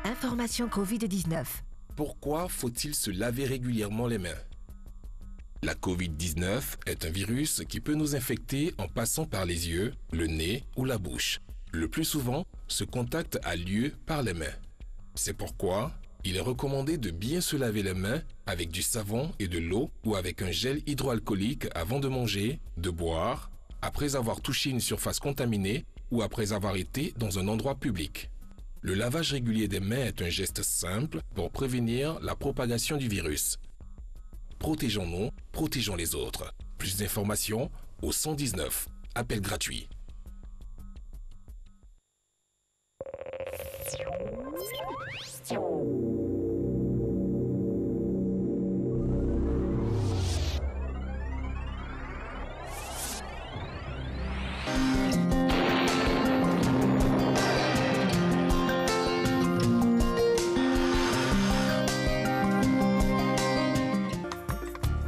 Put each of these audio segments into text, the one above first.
Information Covid-19. Pourquoi faut-il se laver régulièrement les mains? La Covid-19 est un virus qui peut nous infecter en passant par les yeux, le nez ou la bouche. Le plus souvent, ce contact a lieu par les mains. C'est pourquoi il est recommandé de bien se laver les mains avec du savon et de l'eau ou avec un gel hydroalcoolique avant de manger, de boire, après avoir touché une surface contaminée ou après avoir été dans un endroit public. Le lavage régulier des mains est un geste simple pour prévenir la propagation du virus. Protégeons-nous, protégeons les autres. Plus d'informations au 119. Appel gratuit.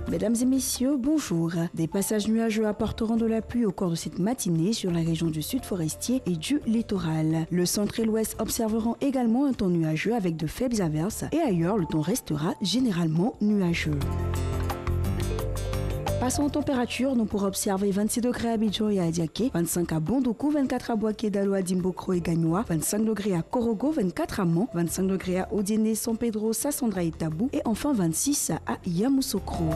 Mesdames et messieurs, bonjour. Des passages nuageux apporteront de la pluie au cours de cette matinée sur la région du sud forestier et du littoral. Le centre et l'ouest observeront également un temps nuageux avec de faibles averses et ailleurs, le temps restera généralement nuageux. Passons aux températures, nous pourrons observer 26 degrés à Abidjan et à Adiaké, 25 à Bondoukou, 24 à Boaké, Daloa, Dimbokro et Gagnoa, 25 degrés à Korogo, 24 à Mont, 25 degrés à Odiéné, San Pedro, Sassandra et Tabou et enfin 26 à Yamoussoukro.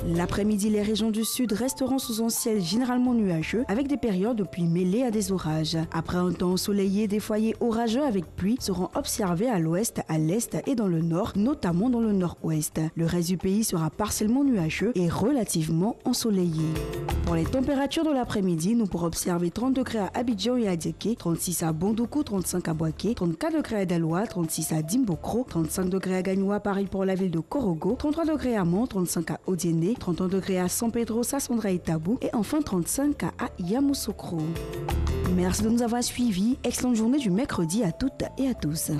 L'après-midi, les régions du sud resteront sous un ciel généralement nuageux avec des périodes de pluie mêlées à des orages. Après un temps ensoleillé, des foyers orageux avec pluie seront observés à l'ouest, à l'est et dans le nord, notamment dans le nord-ouest. Le reste du pays sera partiellement nuageux et relativement ensoleillé. Pour les températures de l'après-midi, nous pourrons observer 30 degrés à Abidjan et à Adiaké, 36 à Bondoukou, 35 à Boaké, 34 degrés à Daloa, 36 à Dimbokro, 35 degrés à Gagnoa, pareil pour la ville de Korogo, 33 degrés à Mont, 35 à Odiéné, 31 degrés à San Pedro, Sassandra et Tabou et enfin 35 à Yamoussoukro. Merci de nous avoir suivis. Excellente journée du mercredi à toutes et à tous.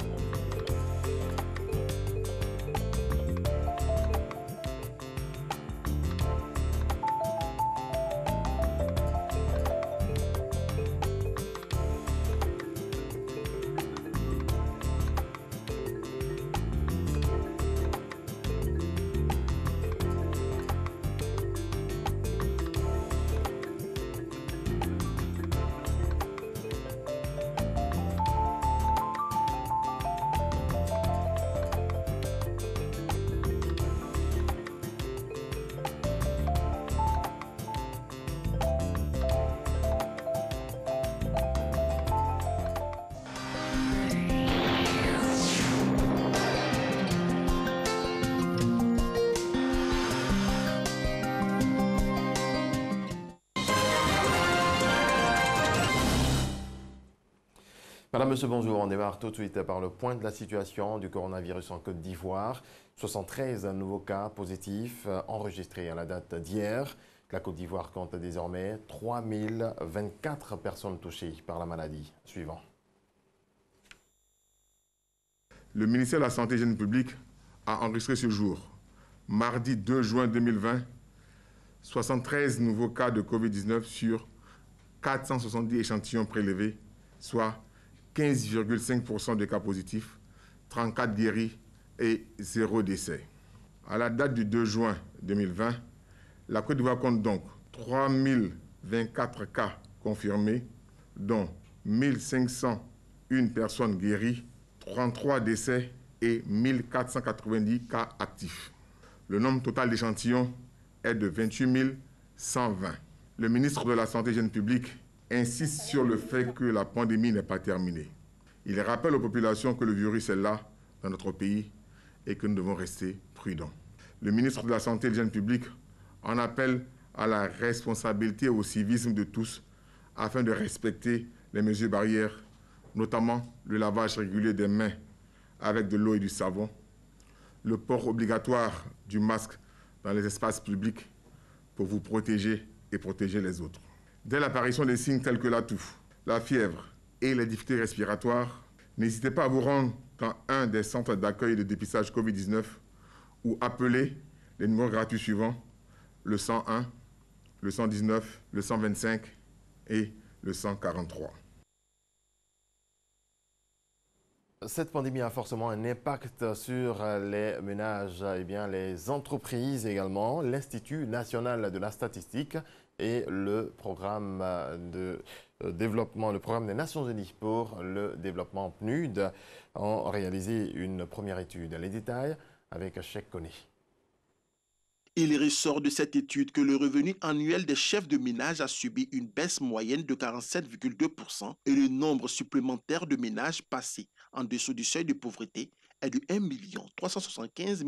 Madame, Monsieur, bonjour. On démarre tout de suite par le point de la situation du coronavirus en Côte d'Ivoire. 73 nouveaux cas positifs enregistrés à la date d'hier. La Côte d'Ivoire compte désormais 3024 personnes touchées par la maladie. Suivant. Le ministère de la Santé et de l'Hygiène publique a enregistré ce jour, mardi 2 juin 2020, 73 nouveaux cas de Covid-19 sur 470 échantillons prélevés, soit 15,5% de cas positifs, 34 guéris et 0 décès. À la date du 2 juin 2020, la Côte d'Ivoire compte donc 3024 cas confirmés, dont 1501 personnes guéries, 33 décès et 1490 cas actifs. Le nombre total d'échantillons est de 28 120. Le ministre de la Santé et de l'Hygiène publique insiste sur le fait que la pandémie n'est pas terminée. Il rappelle aux populations que le virus est là, dans notre pays, et que nous devons rester prudents. Le ministre de la Santé et de l'Hygiène publique en appelle à la responsabilité et au civisme de tous afin de respecter les mesures barrières, notamment le lavage régulier des mains avec de l'eau et du savon, le port obligatoire du masque dans les espaces publics pour vous protéger et protéger les autres. Dès l'apparition des signes tels que la toux, la fièvre et les difficultés respiratoires, n'hésitez pas à vous rendre dans un des centres d'accueil et de dépistage Covid-19 ou appelez les numéros gratuits suivants, le 101, le 119, le 125 et le 143. Cette pandémie a forcément un impact sur les ménages et bien les entreprises également. L'Institut national de la statistique et le programme de développement, le programme des Nations Unies pour le développement PNUD ont réalisé une première étude. Les détails avec Cheikh Koné. Il ressort de cette étude que le revenu annuel des chefs de ménage a subi une baisse moyenne de 47,2% et le nombre supplémentaire de ménages passés en dessous du seuil de pauvreté est de 1 375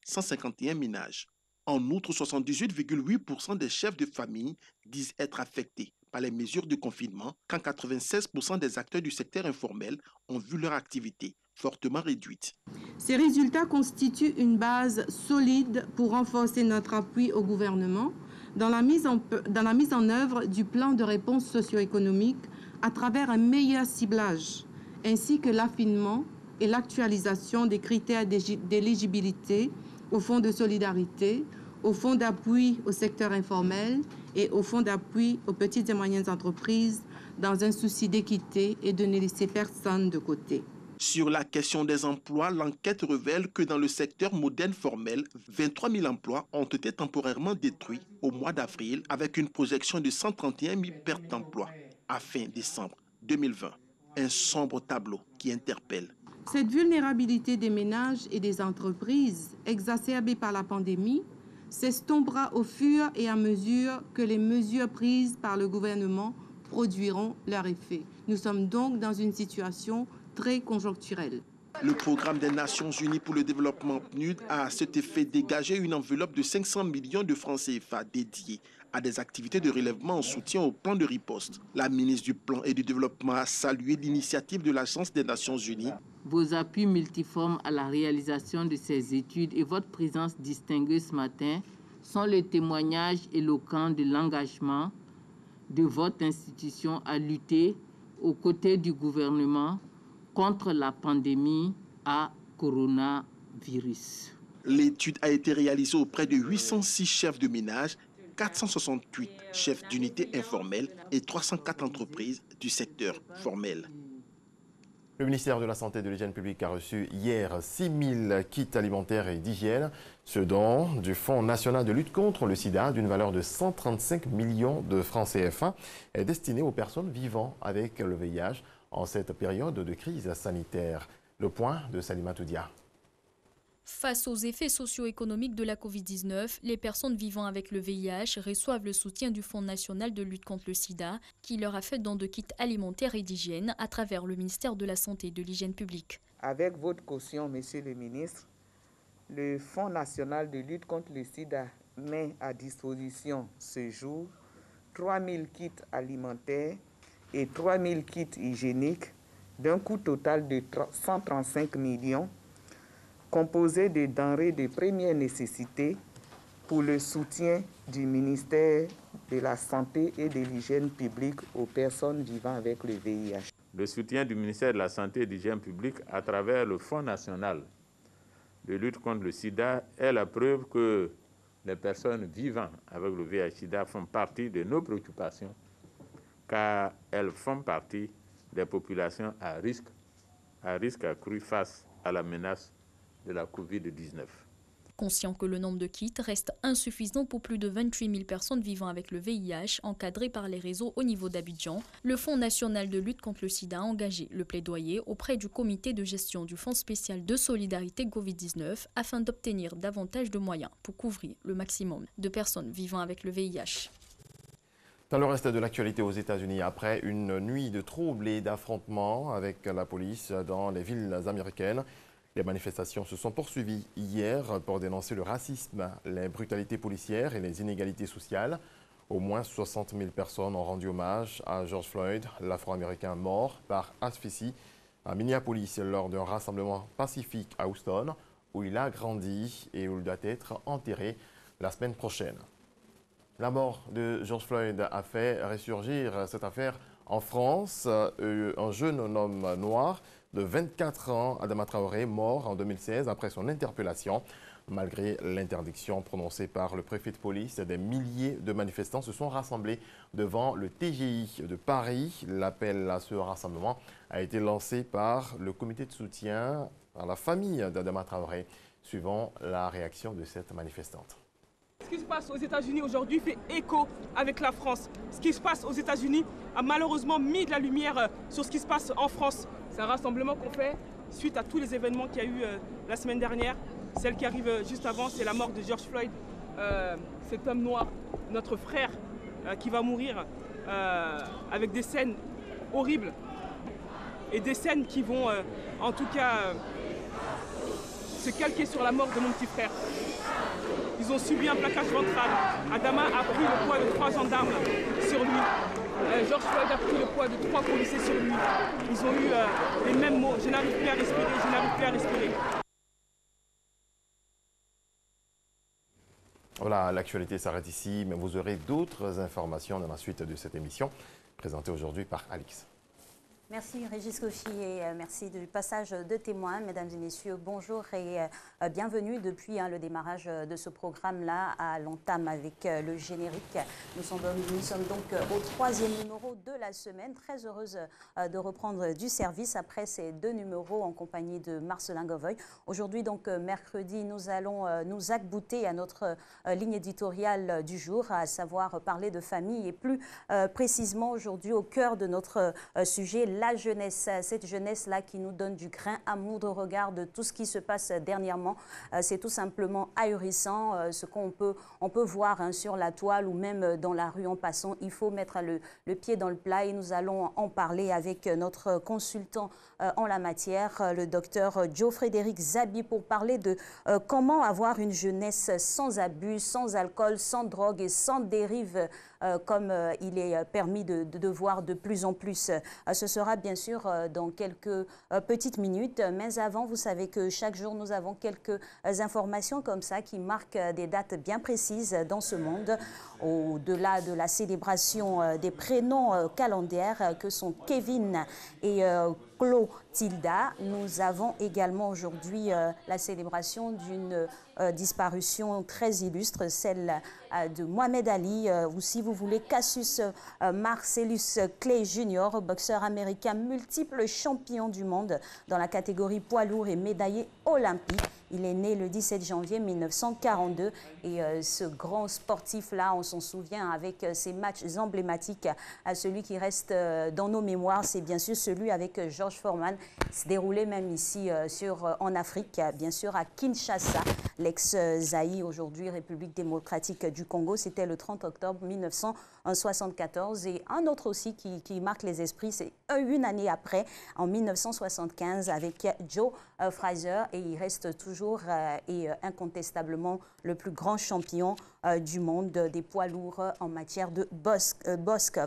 151 ménages. En outre, 78,8% des chefs de famille disent être affectés par les mesures de confinement, quand 96% des acteurs du secteur informel ont vu leur activité fortement réduite. Ces résultats constituent une base solide pour renforcer notre appui au gouvernement dans la mise en œuvre du plan de réponse socio-économique à travers un meilleur ciblage, ainsi que l'affinement et l'actualisation des critères d'éligibilité au fonds de solidarité, au fonds d'appui au secteur informel et au fonds d'appui aux petites et moyennes entreprises dans un souci d'équité et de ne laisser personne de côté. Sur la question des emplois, l'enquête révèle que dans le secteur moderne formel, 23 000 emplois ont été temporairement détruits au mois d'avril avec une projection de 131 000 pertes d'emplois à fin décembre 2020. Un sombre tableau qui interpelle. Cette vulnérabilité des ménages et des entreprises, exacerbée par la pandémie, s'estompera au fur et à mesure que les mesures prises par le gouvernement produiront leur effet. Nous sommes donc dans une situation très conjoncturelle. Le programme des Nations Unies pour le développement PNUD a à cet effet dégagé une enveloppe de 500 millions de francs CFA dédiée à des activités de relèvement en soutien au plan de riposte. La ministre du Plan et du Développement a salué l'initiative de l'Agence des Nations Unies. Vos appuis multiformes à la réalisation de ces études et votre présence distinguée ce matin sont le témoignage éloquent de l'engagement de votre institution à lutter aux côtés du gouvernement contre la pandémie à coronavirus. L'étude a été réalisée auprès de 806 chefs de ménage, 468 chefs d'unités informelles et 304 entreprises du secteur formel. Le ministère de la Santé et de l'Hygiène publique a reçu hier 6 000 kits alimentaires et d'hygiène. Ce don du Fonds national de lutte contre le sida d'une valeur de 135 millions de francs CFA est destiné aux personnes vivant avec le VIH en cette période de crise sanitaire. Le point de Salima Toudia. Face aux effets socio-économiques de la Covid-19, les personnes vivant avec le VIH reçoivent le soutien du Fonds national de lutte contre le sida qui leur a fait don de kits alimentaires et d'hygiène à travers le ministère de la Santé et de l'Hygiène publique. Avec votre caution, Monsieur le ministre, le Fonds national de lutte contre le sida met à disposition ce jour 3 000 kits alimentaires et 3 000 kits hygiéniques d'un coût total de 135 millions composés de denrées de première nécessité pour le soutien du ministère de la Santé et de l'Hygiène publique aux personnes vivant avec le VIH. Le soutien du ministère de la Santé et de l'Hygiène publique à travers le Fonds national de lutte contre le sida est la preuve que les personnes vivant avec le VIH-Sida font partie de nos préoccupations car elles font partie des populations à risque accru face à la menace de la Covid-19. Conscient que le nombre de kits reste insuffisant pour plus de 28 000 personnes vivant avec le VIH encadrées par les réseaux au niveau d'Abidjan, le Fonds national de lutte contre le sida a engagé le plaidoyer auprès du comité de gestion du Fonds spécial de solidarité Covid-19 afin d'obtenir davantage de moyens pour couvrir le maximum de personnes vivant avec le VIH. Dans le reste de l'actualité aux États-Unis, après une nuit de troubles et d'affrontements avec la police dans les villes américaines, les manifestations se sont poursuivies hier pour dénoncer le racisme, les brutalités policières et les inégalités sociales. Au moins 60 000 personnes ont rendu hommage à George Floyd, l'Afro-Américain mort par asphyxie à Minneapolis lors d'un rassemblement pacifique à Houston, où il a grandi et où il doit être enterré la semaine prochaine. La mort de George Floyd a fait ressurgir cette affaire En France, un jeune homme noir de 24 ans, Adama Traoré, mort en 2016 après son interpellation. Malgré l'interdiction prononcée par le préfet de police, des milliers de manifestants se sont rassemblés devant le TGI de Paris. L'appel à ce rassemblement a été lancé par le comité de soutien à la famille d'Adama Traoré, suivant la réaction de cette manifestante. Ce qui se passe aux États-Unis aujourd'hui fait écho avec la France. Ce qui se passe aux États-Unis a malheureusement mis de la lumière sur ce qui se passe en France. C'est un rassemblement qu'on fait suite à tous les événements qu'il y a eu la semaine dernière. Celle qui arrive juste avant, c'est la mort de George Floyd, cet homme noir, notre frère, qui va mourir avec des scènes horribles et des scènes qui vont en tout cas se calquer sur la mort de mon petit frère. Ils ont subi un plaquage ventral. Adama a pris le poids de 3 gendarmes sur lui. George Floyd a pris le poids de 3 policiers sur lui. Ils ont eu les mêmes mots. Je n'arrive plus à respirer, je n'arrive plus à respirer. Voilà, l'actualité s'arrête ici, mais vous aurez d'autres informations dans la suite de cette émission, présentée aujourd'hui par Alix. Merci Régis Kofi et merci du passage de témoins. Mesdames et messieurs, bonjour et bienvenue depuis le démarrage de ce programme-là à l'entame avec le générique. Nous sommes donc au 3e numéro de la semaine. Très heureuse de reprendre du service après ces 2 numéros en compagnie de Marcelin Govoy. Aujourd'hui, donc mercredi, nous allons nous acbouter à notre ligne éditoriale du jour, à savoir parler de famille et plus précisément aujourd'hui au cœur de notre sujet, la jeunesse, cette jeunesse-là qui nous donne du grain à moudre au regard de tout ce qui se passe dernièrement. C'est tout simplement ahurissant ce qu'on peut voir sur la toile ou même dans la rue en passant. Il faut mettre le pied dans le plat et nous allons en parler avec notre consultant en la matière, le docteur Joe Frédéric Zabi, pour parler de comment avoir une jeunesse sans abus, sans alcool, sans drogue et sans dérive comme il est permis de voir de plus en plus. Ce sera bien sûr dans quelques petites minutes, mais avant, vous savez que chaque jour, nous avons quelques informations comme ça qui marquent des dates bien précises dans ce monde, au-delà de la célébration des prénoms calendaires que sont Kevin et Clotilda. Nous avons également aujourd'hui la célébration d'une disparition très illustre, celle de Mohamed Ali, ou si vous voulez, Cassius Marcellus Clay Jr., boxeur américain multiple champion du monde dans la catégorie poids lourd et médaillé olympique. Il est né le 17 janvier 1942 et ce grand sportif-là, on s'en souvient avec ses matchs emblématiques. Celui qui reste dans nos mémoires, c'est bien sûr celui avec George Foreman. Il se déroulait même ici en Afrique, bien sûr à Kinshasa, l'ex-Zaïre, aujourd'hui République démocratique du Congo. C'était le 30 octobre 1974. Et un autre aussi qui marque les esprits, c'est une année après, en 1975, avec Joe Frazier. Et il reste toujours et incontestablement le plus grand champion du monde des poids lourds en matière de bosque.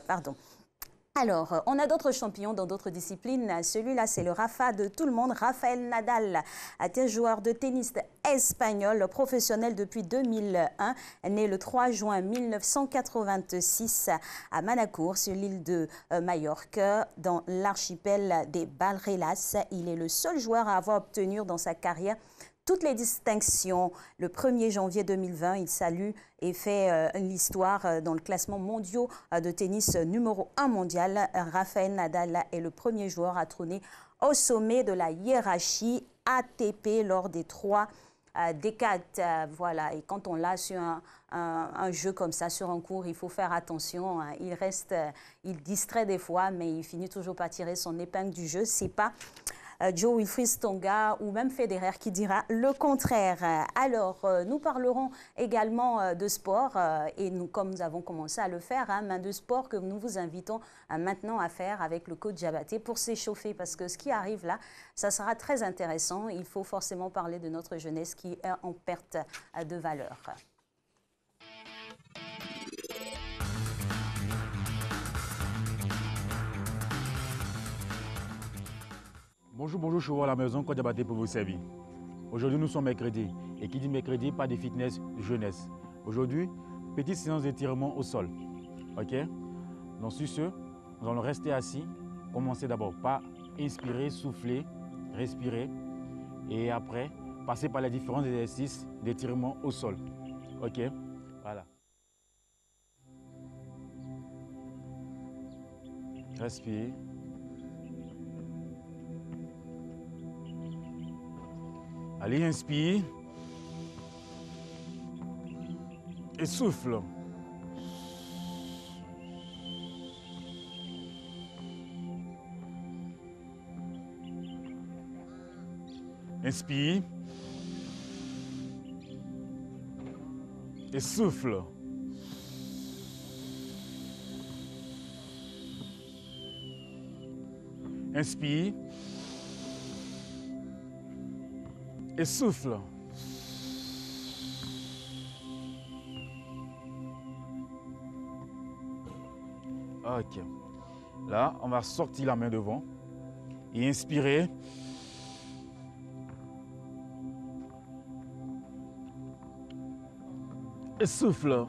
Alors, on a d'autres champions dans d'autres disciplines. Celui-là, c'est le Rafa de tout le monde, Rafael Nadal, joueur de tennis espagnol, professionnel depuis 2001, né le 3 juin 1986 à Manacour, sur l'île de Majorque, dans l'archipel des Baleares. Il est le seul joueur à avoir obtenu dans sa carrière toutes les distinctions. Le 1er janvier 2020, il salue et fait l'histoire dans le classement mondial de tennis numéro 1 mondial. Rafael Nadal est le premier joueur à trôner au sommet de la hiérarchie ATP lors des 3 décades. Voilà, et quand on l'a sur un jeu comme ça, sur un cours, il faut faire attention. Il distrait des fois, mais il finit toujours par tirer son épingle du jeu. C'est pas Joe Wilfried Tsonga ou même Federer qui dira le contraire. Alors, nous parlerons également de sport et comme nous avons commencé à le faire, main de sport que nous vous invitons maintenant à faire avec le coach Diabaté pour s'échauffer, parce que ce qui arrive là, ça sera très intéressant. Il faut forcément parler de notre jeunesse qui est en perte de valeur. Bonjour, je suis à la maison, Coach Diabaté pour vous servir. Aujourd'hui, nous sommes mercredi. Et qui dit mercredi, pas de fitness, jeunesse. Aujourd'hui, petite séance d'étirement au sol. OK? Donc, sur ce, nous allons rester assis. Commencer d'abord par inspirer, souffler, respirer. Et après, passer par les différents exercices d'étirement au sol. OK? Voilà. Respire. Allez, inspire. Et souffle. Inspire. Et souffle. Inspire. Et souffle. OK. Là, on va sortir la main devant et inspirer. Et souffle.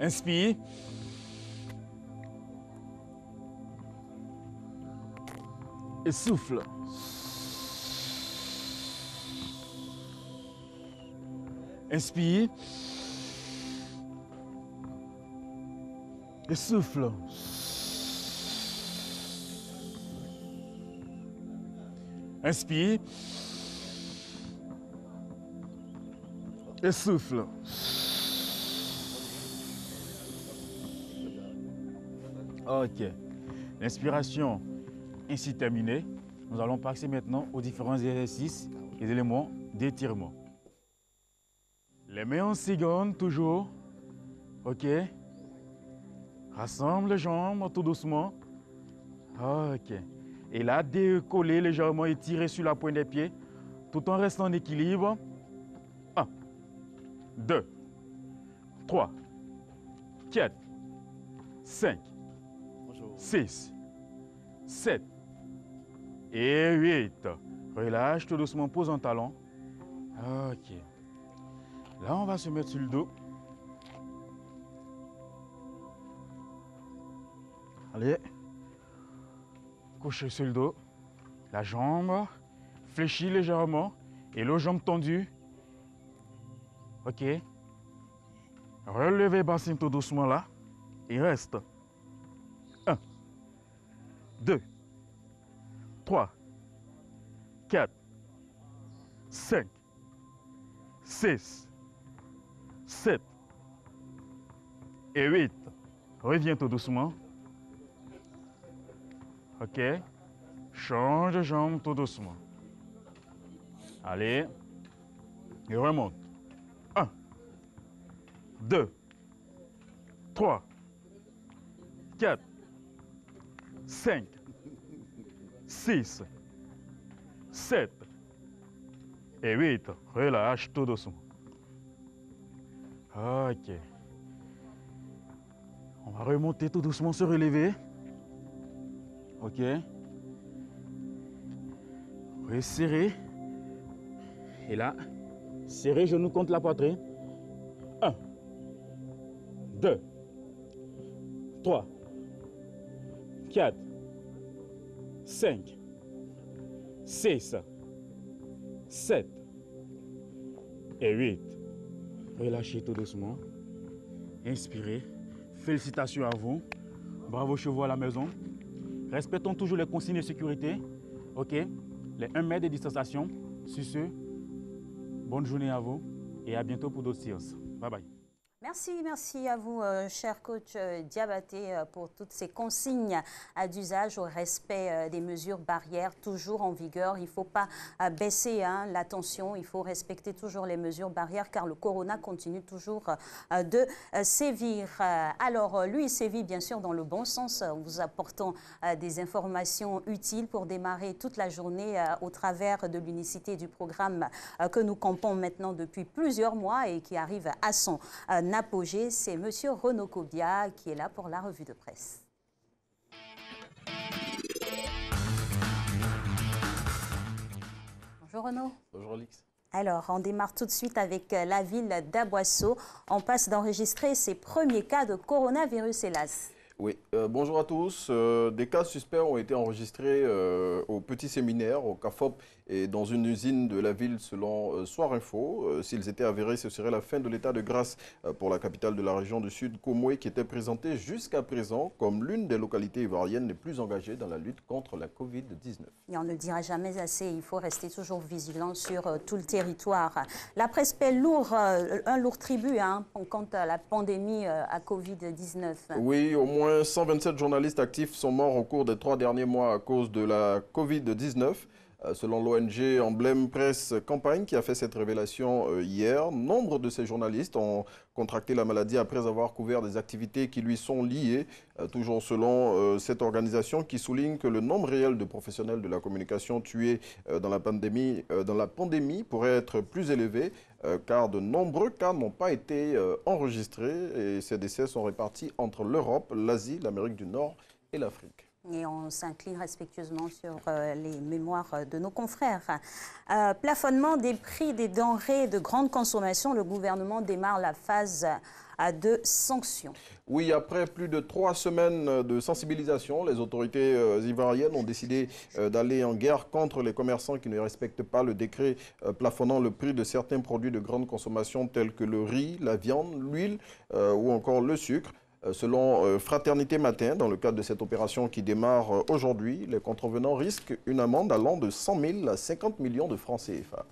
Inspire. Et souffle. Inspire. Et souffle. Inspire. Et souffle. OK. L'inspiration ainsi terminée. Nous allons passer maintenant aux différents exercices et éléments d'étirement. Les mains en cigone, toujours. OK. Rassemble les jambes tout doucement. OK. Et là, décoller légèrement, étirer sur la pointe des pieds, tout en restant en équilibre. 1, 2, 3, 4, 5, 6, 7 et 8. Relâche tout doucement, pose un talon. OK. Là, on va se mettre sur le dos. Allez. Coucher sur le dos. La jambe fléchit légèrement et l'autre jambe tendue. OK. Relevez le bassin tout doucement là. Il reste 1, 2, 3, 4, 5, 6, 7 et 8. Reviens tout doucement. OK. Change de jambe tout doucement. Allez. Et remonte. 1, 2, 3, 4, 5, 6, 7 et 8. Relâche tout doucement. OK. On va remonter tout doucement, se relever. OK. Resserrer. Et là, serrez genoux contre la poitrine. 1, 2, 3, 4, 5, 6, 7 et 8. Relâchez tout doucement. Inspirez. Félicitations à vous. Bravo chez vous à la maison. Respectons toujours les consignes de sécurité. OK? Les 1 mètre de distanciation. Sur ce, bonne journée à vous et à bientôt pour d'autres séances. Bye bye. Merci à vous, cher coach Diabaté, pour toutes ces consignes d'usage au respect des mesures barrières toujours en vigueur. Il ne faut pas baisser l'attention, il faut respecter toujours les mesures barrières car le corona continue toujours de sévir. Alors, lui, il sévit bien sûr dans le bon sens, en vous apportant des informations utiles pour démarrer toute la journée au travers de l'unicité du programme que nous campons maintenant depuis plusieurs mois et qui arrive à son apogée. C'est M. Renaud Kobia qui est là pour la revue de presse. Bonjour Renaud. Bonjour Alix. Alors, on démarre tout de suite avec la ville d'Aboisseau. On passe d'enregistrer ses premiers cas de coronavirus, hélas. Oui, bonjour à tous. Des cas suspects ont été enregistrés au Petit Séminaire, au CAFOP et dans une usine de la ville selon Soir Info. S'ils étaient avérés, ce serait la fin de l'état de grâce pour la capitale de la région du Sud, Komoué, qui était présentée jusqu'à présent comme l'une des localités ivoiriennes les plus engagées dans la lutte contre la Covid-19. Et on ne le dira jamais assez, il faut rester toujours vigilant sur tout le territoire. La presse paie un lourd tribut quant à la pandémie à Covid-19. Oui, au moins 127 journalistes actifs sont morts au cours des 3 derniers mois à cause de la Covid-19. Selon l'ONG Emblème Presse Campagne qui a fait cette révélation hier, nombre de ces journalistes ont contracté la maladie après avoir couvert des activités qui lui sont liées. Toujours selon cette organisation qui souligne que le nombre réel de professionnels de la communication tués dans la pandémie pourrait être plus élevé car de nombreux cas n'ont pas été enregistrés et ces décès sont répartis entre l'Europe, l'Asie, l'Amérique du Nord et l'Afrique. Et on s'incline respectueusement sur les mémoires de nos confrères. Plafonnement des prix des denrées de grande consommation, le gouvernement démarre la phase de sanctions. Oui, après plus de 3 semaines de sensibilisation, les autorités ivoiriennes ont décidé d'aller en guerre contre les commerçants qui ne respectent pas le décret plafonnant le prix de certains produits de grande consommation tels que le riz, la viande, l'huile ou encore le sucre. Selon Fraternité Matin, dans le cadre de cette opération qui démarre aujourd'hui, les contrevenants risquent une amende allant de 100 000 à 50 millions de francs CFA.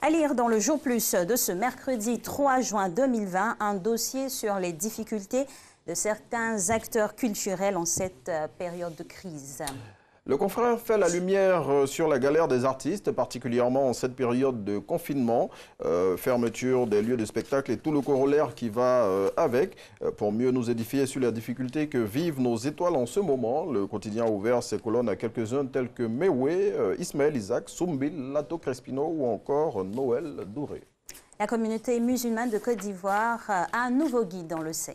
À lire dans le Jour Plus de ce mercredi 3 juin 2020, un dossier sur les difficultés de certains acteurs culturels en cette période de crise. Le confrère fait la lumière sur la galère des artistes, particulièrement en cette période de confinement, fermeture des lieux de spectacle et tout le corollaire qui va avec, pour mieux nous édifier sur les difficultés que vivent nos étoiles en ce moment. Le quotidien a ouvert ses colonnes à quelques-uns tels que Mewé, Ismaël Isaac, Soumbil, Lato Crespino ou encore Noël Douré. La communauté musulmane de Côte d'Ivoire a un nouveau guide, on le sait.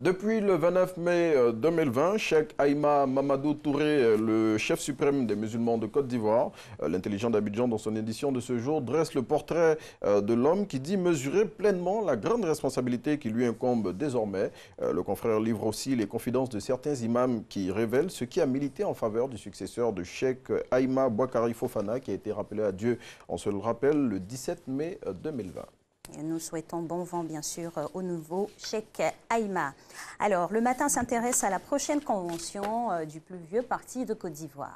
Depuis le 29 mai 2020, Cheikh Aïma Mamadou Touré, le chef suprême des musulmans de Côte d'Ivoire, l'intelligent d'Abidjan dans son édition de ce jour, dresse le portrait de l'homme qui dit mesurer pleinement la grande responsabilité qui lui incombe désormais. Le confrère livre aussi les confidences de certains imams qui révèlent ce qui a milité en faveur du successeur de Cheikh Aïma Bouakari Fofana qui a été rappelé à Dieu, on se le rappelle, le 17 mai 2020. Et nous souhaitons bon vent, bien sûr, au nouveau Cheikh Aïma. Alors, le matin s'intéresse à la prochaine convention du plus vieux parti de Côte d'Ivoire.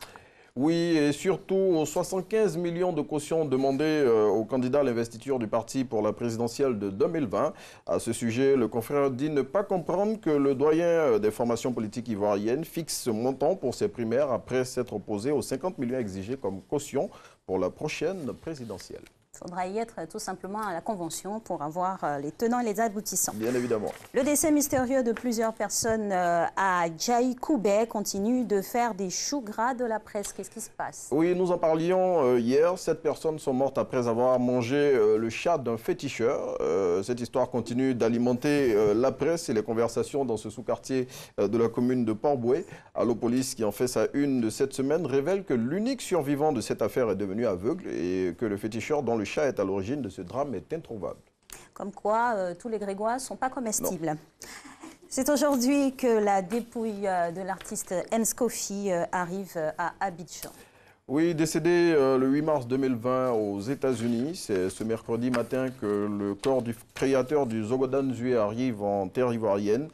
Oui, et surtout aux 75 millions de cautions demandées aux candidats à l'investiture du parti pour la présidentielle de 2020. À ce sujet, le confrère dit ne pas comprendre que le doyen des formations politiques ivoiriennes fixe ce montant pour ses primaires après s'être opposé aux 50 millions exigés comme caution pour la prochaine présidentielle. Il faudra y être tout simplement à la convention pour avoir les tenants et les aboutissants. Bien évidemment. Le décès mystérieux de plusieurs personnes à Djaïkoubé continue de faire des choux gras de la presse. Qu'est-ce qui se passe? Oui, nous en parlions hier. 7 personnes sont mortes après avoir mangé le chat d'un féticheur. Cette histoire continue d'alimenter la presse et les conversations dans ce sous-quartier de la commune de Port-Boué. Allopolis, qui en fait sa une de cette semaine, révèle que l'unique survivant de cette affaire est devenu aveugle et que le féticheur dont le chat est à l'origine de ce drame est introuvable. Comme quoi, tous les Grégois ne sont pas comestibles. C'est aujourd'hui que la dépouille de l'artiste Enskofi arrive à Abidjan. Oui, décédé le 8 mars 2020 aux États-Unis. C'est ce mercredi matin que le corps du créateur du Zogodan Zoué arrive en terre ivoirienne.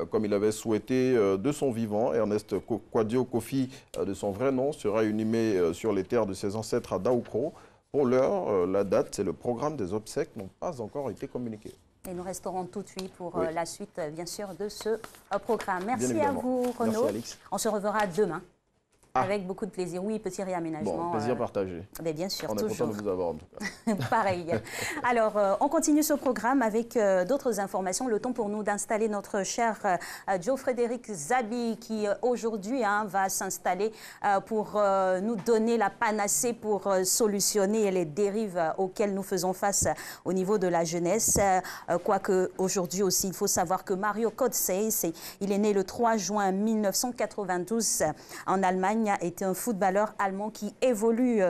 Comme il avait souhaité de son vivant, Ernest Kwadio Kofi, de son vrai nom, sera inhumé sur les terres de ses ancêtres à Daoukro. Pour l'heure, la date et le programme des obsèques n'ont pas encore été communiqués. Et nous resterons tout de suite pour la suite, bien sûr, de ce programme. Merci à vous, Renaud. Merci, Alix. On se reverra demain. Avec beaucoup de plaisir. Oui, petit réaménagement. Bon, plaisir partagé. Mais bien sûr, on est toujours. content de vous avoir, en tout cas. Pareil. Alors, on continue ce programme avec d'autres informations. Le temps pour nous d'installer notre cher Joe-Frédéric Zabi qui, aujourd'hui, va s'installer pour nous donner la panacée pour solutionner les dérives auxquelles nous faisons face au niveau de la jeunesse. Quoique, aujourd'hui aussi, il faut savoir que Mario Kotsay, il est né le 3 juin 1992 en Allemagne. l'Allemagne est un footballeur allemand qui évolue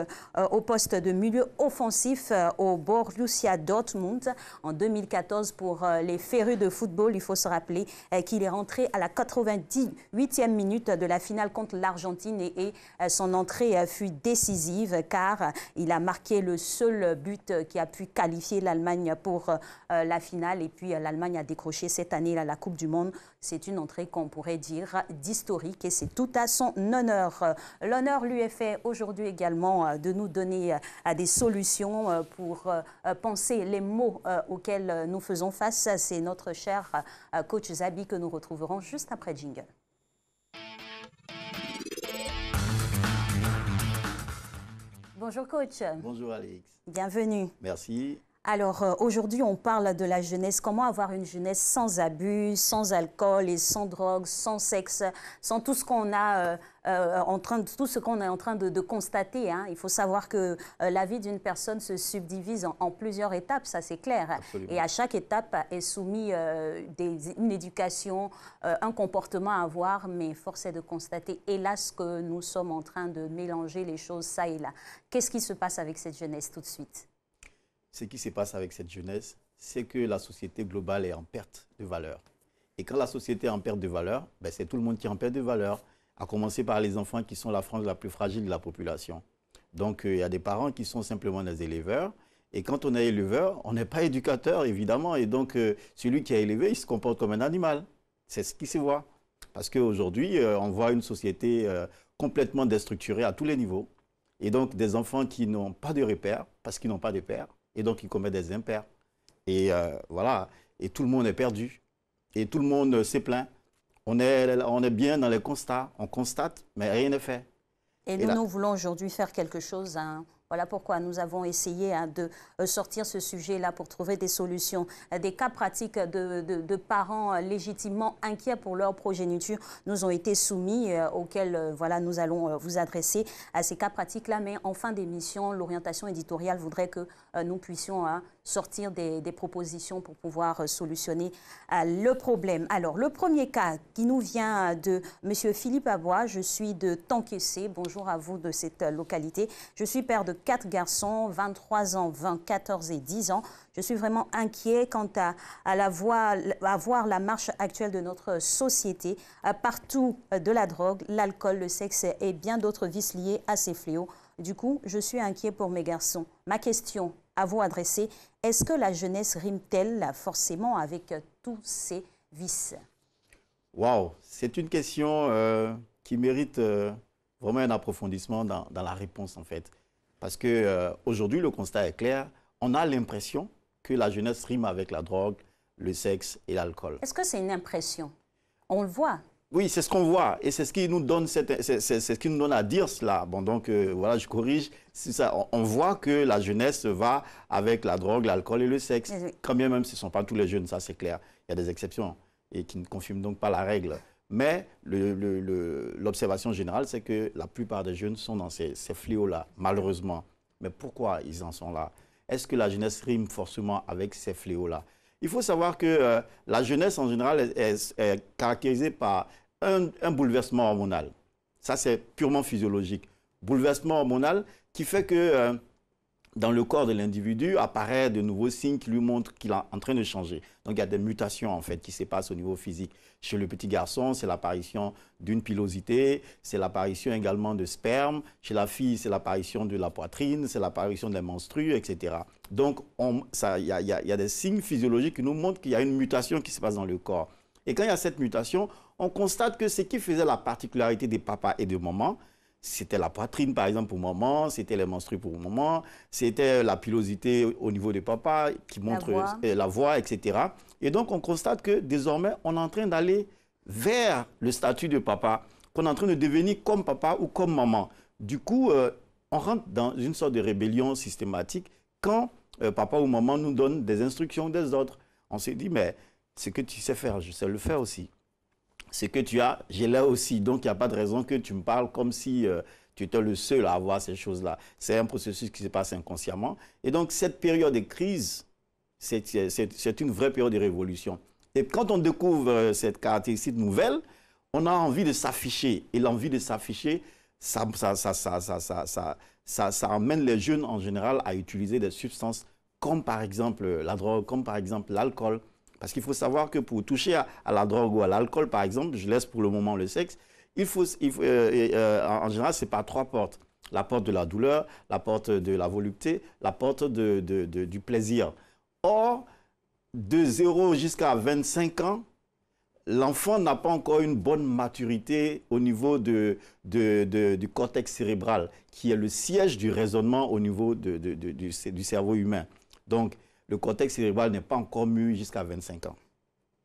au poste de milieu offensif au Borussia Dortmund. En 2014, pour les férus de football, il faut se rappeler qu'il est rentré à la 98e minute de la finale contre l'Argentine et son entrée fut décisive car il a marqué le seul but qui a pu qualifier l'Allemagne pour la finale. Et puis l'Allemagne a décroché cette année la Coupe du Monde. C'est une entrée qu'on pourrait dire d'historique et c'est tout à son honneur. L'honneur lui est fait aujourd'hui également de nous donner des solutions pour penser les mots auxquels nous faisons face. C'est notre cher coach Zabi que nous retrouverons juste après jingle. Bonjour coach. Bonjour Alex. Bienvenue. Merci. Alors aujourd'hui on parle de la jeunesse. Comment avoir une jeunesse sans abus, sans alcool et sans drogue, sans sexe, sans tout ce qu'on a tout ce qu'on est en train de constater. Hein. Il faut savoir que la vie d'une personne se subdivise en plusieurs étapes, ça c'est clair. Absolument. Et à chaque étape est soumis une éducation, un comportement à avoir, mais force est de constater, hélas, que nous sommes en train de mélanger les choses ça et là. Qu'est-ce qui se passe avec cette jeunesse tout de suite? Ce qui se passe avec cette jeunesse, c'est que la société globale est en perte de valeur. Et quand la société est en perte de valeur, ben c'est tout le monde qui est en perte de valeur, à commencer par les enfants qui sont la frange la plus fragile de la population. Donc, il y a des parents qui sont simplement des éleveurs. Et quand on est éleveur, on n'est pas éducateur, évidemment. Et donc, celui qui est élevé, il se comporte comme un animal. C'est ce qui se voit. Parce qu'aujourd'hui, on voit une société complètement déstructurée à tous les niveaux. Et donc, des enfants qui n'ont pas de repères, parce qu'ils n'ont pas de père. Et donc, ils commettent des impairs. Et voilà. Et tout le monde est perdu. Et tout le monde se plaint. On est bien dans les constats. On constate, mais rien n'est fait. Et nous voulons aujourd'hui faire quelque chose. Hein. Voilà pourquoi nous avons essayé de sortir ce sujet-là pour trouver des solutions. Des cas pratiques de parents légitimement inquiets pour leur progéniture nous ont été soumis, auxquels voilà, nous allons vous adresser à ces cas pratiques-là. Mais en fin d'émission, l'orientation éditoriale voudrait que nous puissions sortir des propositions pour pouvoir solutionner le problème. Alors, le premier cas qui nous vient de M. Philippe Abois, je suis de Tanquessé. Bonjour à vous de cette localité. Je suis père de 4 garçons, 23 ans, 20, 14 et 10 ans. Je suis vraiment inquiet quant à voir la marche actuelle de notre société. Partout de la drogue, l'alcool, le sexe et bien d'autres vices liés à ces fléaux. Du coup, je suis inquiet pour mes garçons. Ma question à vous adresser, est-ce que la jeunesse rime-t-elle forcément avec tous ces vices? Waouh, c'est une question qui mérite vraiment un approfondissement dans la réponse en fait. Parce qu'aujourd'hui, le constat est clair. On a l'impression que la jeunesse rime avec la drogue, le sexe et l'alcool. Est-ce que c'est une impression? On le voit. Oui, c'est ce qu'on voit et c'est ce qui nous donne, ce qui nous donne à dire cela. Bon, donc voilà, je corrige. Ça, on voit que la jeunesse va avec la drogue, l'alcool et le sexe. Oui. Quand bien même ce ne sont pas tous les jeunes, ça c'est clair. Il y a des exceptions et qui ne confirment donc pas la règle. Mais l'observation générale, c'est que la plupart des jeunes sont dans ces fléaux-là, malheureusement. Mais pourquoi ils en sont là? Est-ce que la jeunesse rime forcément avec ces fléaux-là? Il faut savoir que la jeunesse, en général, est caractérisée par un bouleversement hormonal. Ça, c'est purement physiologique. Bouleversement hormonal qui fait que dans le corps de l'individu apparaissent de nouveaux signes qui lui montrent qu'il est en train de changer. Donc, il y a des mutations, en fait, qui se passent au niveau physique. Chez le petit garçon, c'est l'apparition d'une pilosité, c'est l'apparition également de sperme. Chez la fille, c'est l'apparition de la poitrine, c'est l'apparition des menstrues, etc. Donc, il y a des signes physiologiques qui nous montrent qu'il y a une mutation qui se passe dans le corps. Et quand il y a cette mutation, on constate que ce qui faisait la particularité des papas et des mamans, c'était la poitrine, par exemple, pour maman, c'était les menstrues pour maman, c'était la pilosité au niveau des papas qui montre la voix, etc. Et donc, on constate que désormais, on est en train d'aller vers le statut de papa, qu'on est en train de devenir comme papa ou comme maman. Du coup, on rentre dans une sorte de rébellion systématique quand papa ou maman nous donne des instructions des autres. On se dit, mais ce que tu sais faire, je sais le faire aussi. Ce que tu as, je l'ai aussi. Donc, il n'y a pas de raison que tu me parles comme si tu étais le seul à avoir ces choses-là. C'est un processus qui se passe inconsciemment. Et donc, cette période de crise, c'est une vraie période de révolution. Et quand on découvre cette caractéristique nouvelle, on a envie de s'afficher. Et l'envie de s'afficher ça amène les jeunes en général à utiliser des substances comme par exemple la drogue, comme par exemple l'alcool. Parce qu'il faut savoir que pour toucher à la drogue ou à l'alcool, par exemple, je laisse pour le moment le sexe, en général, c'est par 3 portes. La porte de la douleur, la porte de la volupté, la porte du plaisir. Or, de 0 jusqu'à 25 ans, l'enfant n'a pas encore une bonne maturité au niveau du cortex cérébral, qui est le siège du raisonnement au niveau du cerveau humain. Donc, le cortex cérébral n'est pas encore mûr jusqu'à 25 ans.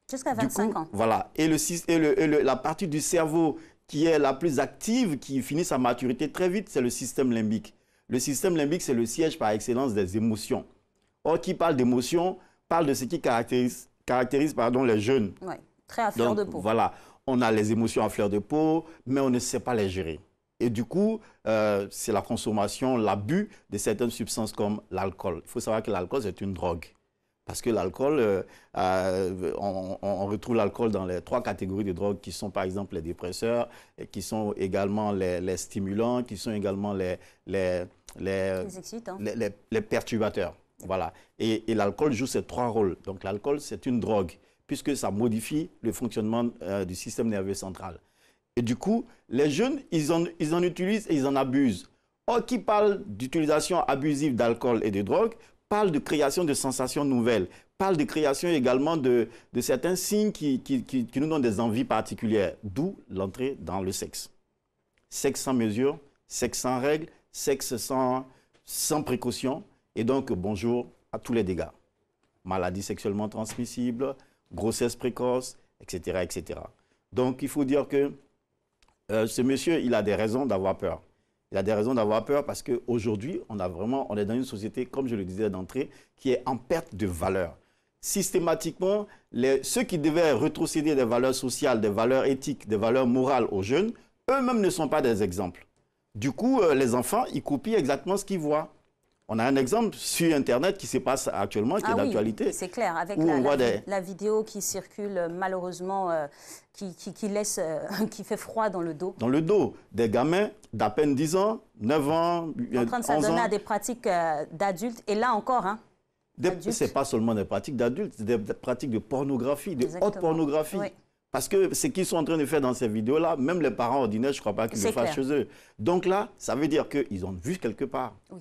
Jusqu'à 25 ans. Voilà. Et la partie du cerveau qui est la plus active, qui finit sa maturité très vite, c'est le système limbique. Le système limbique, c'est le siège par excellence des émotions. Or, qui parle d'émotions, parle de ce qui caractérise les jeunes. Oui, très à fleur de peau. Voilà, on a les émotions à fleur de peau, mais on ne sait pas les gérer. Et du coup, c'est la consommation, l'abus de certaines substances comme l'alcool. Il faut savoir que l'alcool, c'est une drogue. Parce que l'alcool, on retrouve l'alcool dans les 3 catégories de drogues qui sont par exemple les dépresseurs, et qui sont également les stimulants, qui sont également les perturbateurs. Voilà. Et l'alcool joue ces 3 rôles. Donc l'alcool, c'est une drogue, puisque ça modifie le fonctionnement du système nerveux central. Et du coup, les jeunes, ils en utilisent et ils en abusent. Or, qui parle d'utilisation abusive d'alcool et de drogue, parle de création de sensations nouvelles, parle de création également de certains signes qui nous donnent des envies particulières, d'où l'entrée dans le sexe. Sexe sans mesure, sexe sans règles, sexe sans précaution, et donc bonjour à tous les dégâts. Maladies sexuellement transmissibles, grossesse précoce, etc., etc. Donc il faut dire que ce monsieur, il a des raisons d'avoir peur. Il a des raisons d'avoir peur parce qu'aujourd'hui, on est dans une société, comme je le disais d'entrée, qui est en perte de valeur. Systématiquement, ceux qui devaient rétrocéder des valeurs sociales, des valeurs éthiques, des valeurs morales aux jeunes, eux-mêmes ne sont pas des exemples. Du coup, les enfants, ils copient exactement ce qu'ils voient. On a un exemple sur Internet qui se passe actuellement, qui est d'actualité. C'est clair, avec la vidéo qui circule malheureusement, qui fait froid dans le dos. Dans le dos, des gamins d'à peine 10 ans, 9 ans, 11 ans. En train de s'adonner à des pratiques d'adultes, et là encore, hein. Ce n'est pas seulement des pratiques d'adultes, c'est des pratiques de pornographie, de haute pornographie. Oui. Parce que ce qu'ils sont en train de faire dans ces vidéos-là, même les parents ordinaires, je ne crois pas qu'ils le fassent chez eux. Donc là, ça veut dire qu'ils ont vu quelque part. Oui.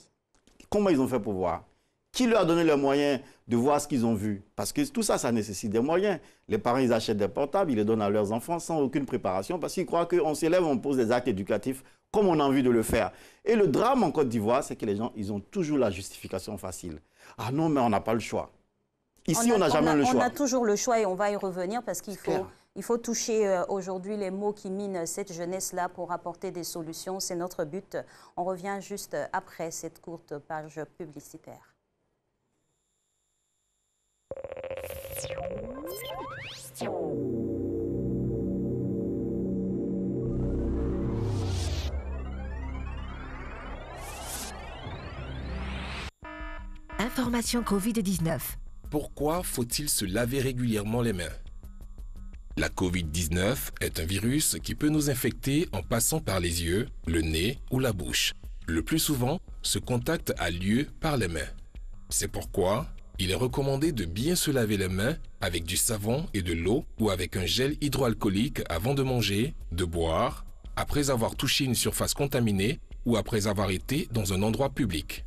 Comment ils ont fait pour voir? Qui leur a donné les moyens de voir ce qu'ils ont vu? Parce que tout ça, ça nécessite des moyens. Les parents, ils achètent des portables, ils les donnent à leurs enfants sans aucune préparation parce qu'ils croient qu'on s'élève, on pose des actes éducatifs comme on a envie de le faire. Et le drame en Côte d'Ivoire, c'est que les gens, ils ont toujours la justification facile. Ah non, mais on n'a pas le choix. Ici, on n'a jamais le choix. On a toujours le choix et on va y revenir parce qu'il faut toucher aujourd'hui les mots qui minent cette jeunesse-là pour apporter des solutions. C'est notre but. On revient juste après cette courte page publicitaire. Information Covid-19. Pourquoi faut-il se laver régulièrement les mains? La Covid-19 est un virus qui peut nous infecter en passant par les yeux, le nez ou la bouche. Le plus souvent, ce contact a lieu par les mains. C'est pourquoi il est recommandé de bien se laver les mains avec du savon et de l'eau ou avec un gel hydroalcoolique avant de manger, de boire, après avoir touché une surface contaminée ou après avoir été dans un endroit public.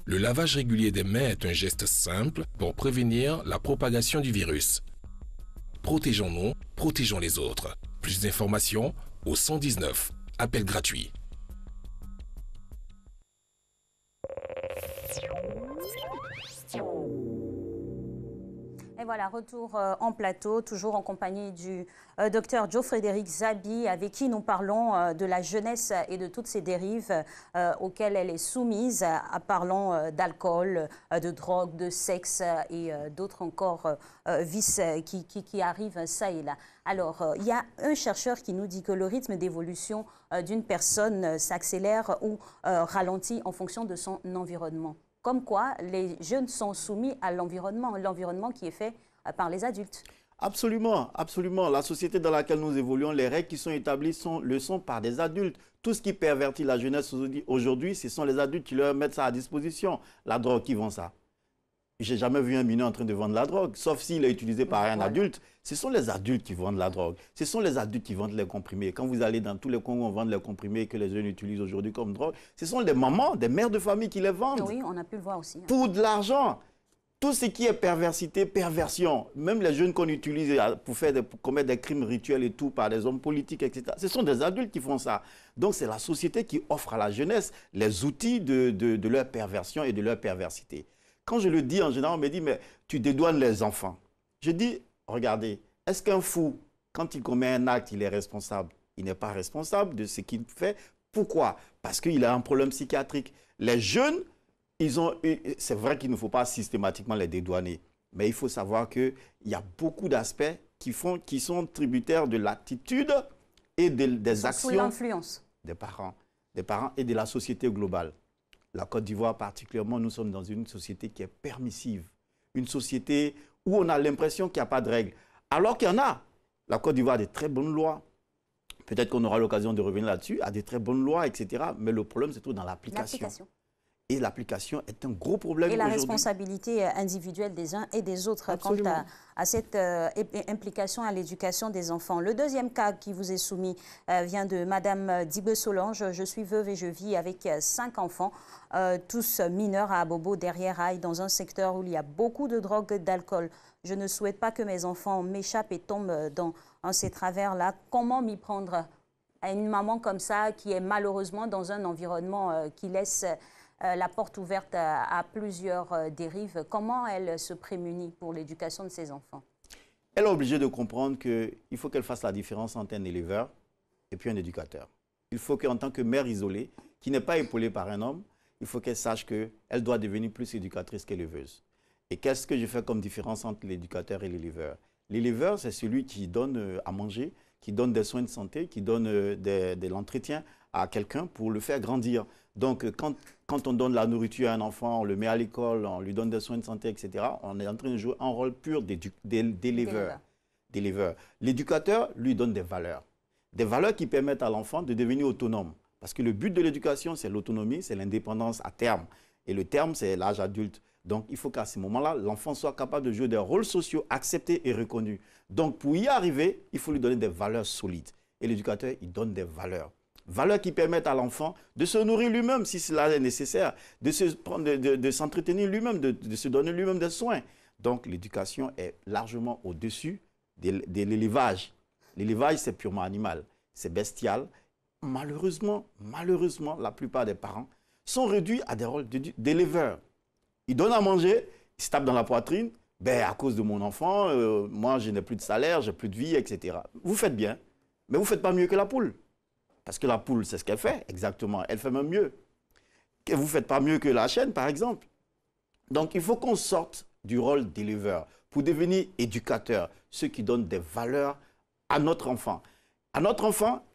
Le lavage régulier des mains est un geste simple pour prévenir la propagation du virus. Protégeons-nous, protégeons les autres. Plus d'informations au 119. Appel gratuit. Et voilà, retour en plateau, toujours en compagnie du docteur Joe-Frédéric Zabi, avec qui nous parlons de la jeunesse et de toutes ces dérives auxquelles elle est soumise, parlant d'alcool, de drogue, de sexe et d'autres encore vices qui arrivent ça et là. Alors, il y a un chercheur qui nous dit que le rythme d'évolution d'une personne s'accélère ou ralentit en fonction de son environnement. Comme quoi, les jeunes sont soumis à l'environnement qui est fait par les adultes. Absolument, absolument. La société dans laquelle nous évoluons, les règles qui sont établies le sont par des adultes. Tout ce qui pervertit la jeunesse aujourd'hui, ce sont les adultes qui leur mettent ça à disposition. La drogue, qui vend ça? J'ai jamais vu un mineur en train de vendre la drogue, sauf s'il est utilisé par un adulte. Ce sont les adultes qui vendent la drogue. Ce sont les adultes qui vendent les comprimés. Quand vous allez dans tous les coins où on vend les comprimés que les jeunes utilisent aujourd'hui comme drogue, ce sont des mamans, des mères de famille qui les vendent. Oui, on a pu le voir aussi. Pour de l'argent. Tout ce qui est perversité, perversion, même les jeunes qu'on utilise pour commettre des crimes rituels et tout par des hommes politiques, etc., ce sont des adultes qui font ça. Donc c'est la société qui offre à la jeunesse les outils de leur perversion et de leur perversité. Quand je le dis, en général, on me dit, mais tu dédouanes les enfants. Je dis, regardez, est-ce qu'un fou, quand il commet un acte, il est responsable? Il n'est pas responsable de ce qu'il fait. Pourquoi? Parce qu'il a un problème psychiatrique. Les jeunes, c'est vrai qu'il ne faut pas systématiquement les dédouaner, mais il faut savoir qu'il y a beaucoup d'aspects qui sont tributaires de l'attitude et des actions sous l'influence des parents et de la société globale. La Côte d'Ivoire particulièrement, nous sommes dans une société qui est permissive, une société où on a l'impression qu'il n'y a pas de règles, alors qu'il y en a. La Côte d'Ivoire a des très bonnes lois. Peut-être qu'on aura l'occasion de revenir là-dessus, a des très bonnes lois, etc. Mais le problème, c'est tout dans l'application. Et l'application est un gros problème aujourd'hui. Et la responsabilité individuelle des uns et des autres Absolument. Quant à cette implication à l'éducation des enfants. Le deuxième cas qui vous est soumis vient de Madame Dibé Solange. Je suis veuve et je vis avec 5 enfants, tous mineurs à Abobo, derrière Aïe, dans un secteur où il y a beaucoup de drogue et d'alcool. Je ne souhaite pas que mes enfants m'échappent et tombent dans ces travers-là. Comment m'y prendre à une maman comme ça qui est malheureusement dans un environnement qui laisse la porte ouverte à plusieurs dérives? Comment elle se prémunit pour l'éducation de ses enfants? Elle est obligée de comprendre qu'il faut qu'elle fasse la différence entre un éleveur et puis un éducateur. Il faut qu'en tant que mère isolée, qui n'est pas épaulée par un homme, il faut qu'elle sache qu'elle doit devenir plus éducatrice qu'éleveuse. Et qu'est-ce que je fais comme différence entre l'éducateur et l'éleveur? L'éleveur, c'est celui qui donne à manger, qui donne des soins de santé, qui donne de l'entretien à quelqu'un pour le faire grandir. Donc, quand on donne la nourriture à un enfant, on le met à l'école, on lui donne des soins de santé, etc., on est en train de jouer un rôle pur d'éleveur. L'éducateur lui donne des valeurs qui permettent à l'enfant de devenir autonome. Parce que le but de l'éducation, c'est l'autonomie, c'est l'indépendance à terme. Et le terme, c'est l'âge adulte. Donc, il faut qu'à ce moment-là, l'enfant soit capable de jouer des rôles sociaux acceptés et reconnus. Donc, pour y arriver, il faut lui donner des valeurs solides. Et l'éducateur, il donne des valeurs. Valeurs qui permettent à l'enfant de se nourrir lui-même, si cela est nécessaire, de s'entretenir lui-même, de se donner lui-même des soins. Donc, l'éducation est largement au-dessus de l'élevage. L'élevage, c'est purement animal, c'est bestial. Malheureusement, la plupart des parents sont réduits à des rôles d'éleveurs. Ils donnent à manger, ils se tapent dans la poitrine. Ben, à cause de mon enfant, moi, je n'ai plus de salaire, j'ai plus de vie, etc. Vous faites bien, mais vous ne faites pas mieux que la poule. Parce que la poule, c'est ce qu'elle fait, exactement. Elle fait même mieux. Vous ne faites pas mieux que la chienne, par exemple. Donc, il faut qu'on sorte du rôle d'éleveur pour devenir éducateur, ceux qui donnent des valeurs à notre enfant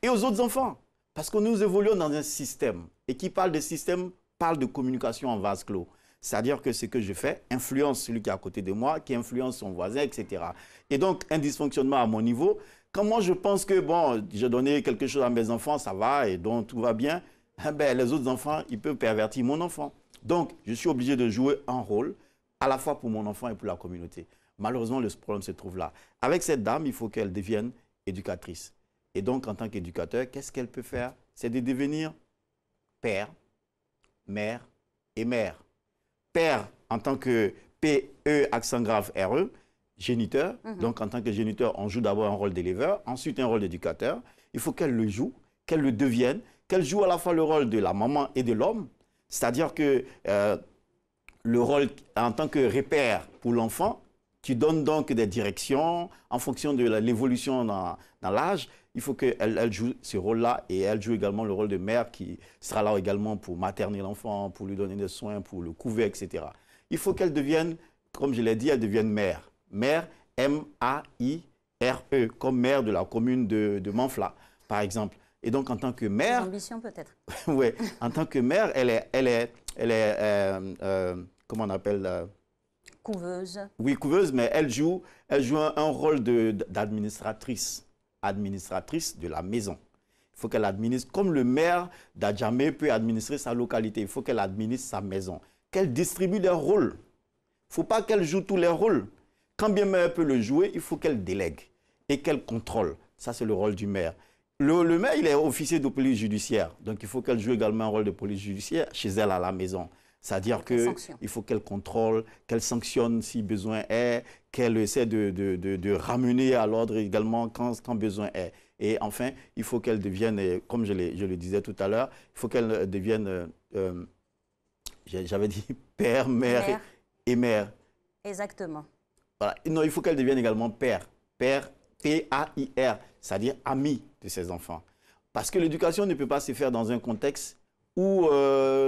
et aux autres enfants. Parce que nous évoluons dans un système. Et qui parle de système, parle de communication en vase clos. C'est-à-dire que ce que je fais influence celui qui est à côté de moi, qui influence son voisin, etc. Et donc, un dysfonctionnement à mon niveau, quand moi je pense que, bon, j'ai donné quelque chose à mes enfants, ça va, et donc tout va bien, ben, les autres enfants, ils peuvent pervertir mon enfant. Donc, je suis obligé de jouer un rôle, à la fois pour mon enfant et pour la communauté. Malheureusement, le problème se trouve là. Avec cette dame, il faut qu'elle devienne éducatrice. Et donc, en tant qu'éducateur, qu'est-ce qu'elle peut faire? C'est de devenir père, mère et mère. Père en tant que P-E, accent grave R-E, géniteur. Donc, en tant que géniteur, on joue d'abord un rôle d'éleveur, ensuite un rôle d'éducateur. Il faut qu'elle le joue, qu'elle le devienne, qu'elle joue à la fois le rôle de la maman et de l'homme. C'est-à-dire que le rôle en tant que repère pour l'enfant, qui donne donc des directions en fonction de l'évolution dans l'âge. Il faut qu'elle joue ce rôle-là et elle joue également le rôle de mère qui sera là également pour materner l'enfant, pour lui donner des soins, pour le couver, etc. Il faut qu'elle devienne, comme je l'ai dit, elle devienne mère. Mère, M-A-I-R-E, comme maire de la commune de Manfla, par exemple. Et donc, en tant que mère... Ambition peut-être. Oui, en tant que mère, elle est comment on appelle couveuse. Oui, couveuse, mais elle joue un rôle d'administratrice de la maison. Il faut qu'elle administre, comme le maire d'Adjamé peut administrer sa localité, il faut qu'elle administre sa maison, qu'elle distribue les rôles. Il ne faut pas qu'elle joue tous les rôles. Quand bien même elle peut le jouer, il faut qu'elle délègue et qu'elle contrôle. Ça, c'est le rôle du maire. Le maire, il est officier de police judiciaire. Donc, il faut qu'elle joue également un rôle de police judiciaire chez elle à la maison. C'est-à-dire qu'il faut qu'elle contrôle, qu'elle sanctionne si besoin est, qu'elle essaie de ramener à l'ordre également quand besoin est. Et enfin, il faut qu'elle devienne, comme je le disais tout à l'heure, il faut qu'elle devienne, j'avais dit père, mère et mère. Exactement. Voilà. Non, il faut qu'elle devienne également père. Père, P-A-I-R, c'est-à-dire ami de ses enfants. Parce que l'éducation ne peut pas se faire dans un contexte où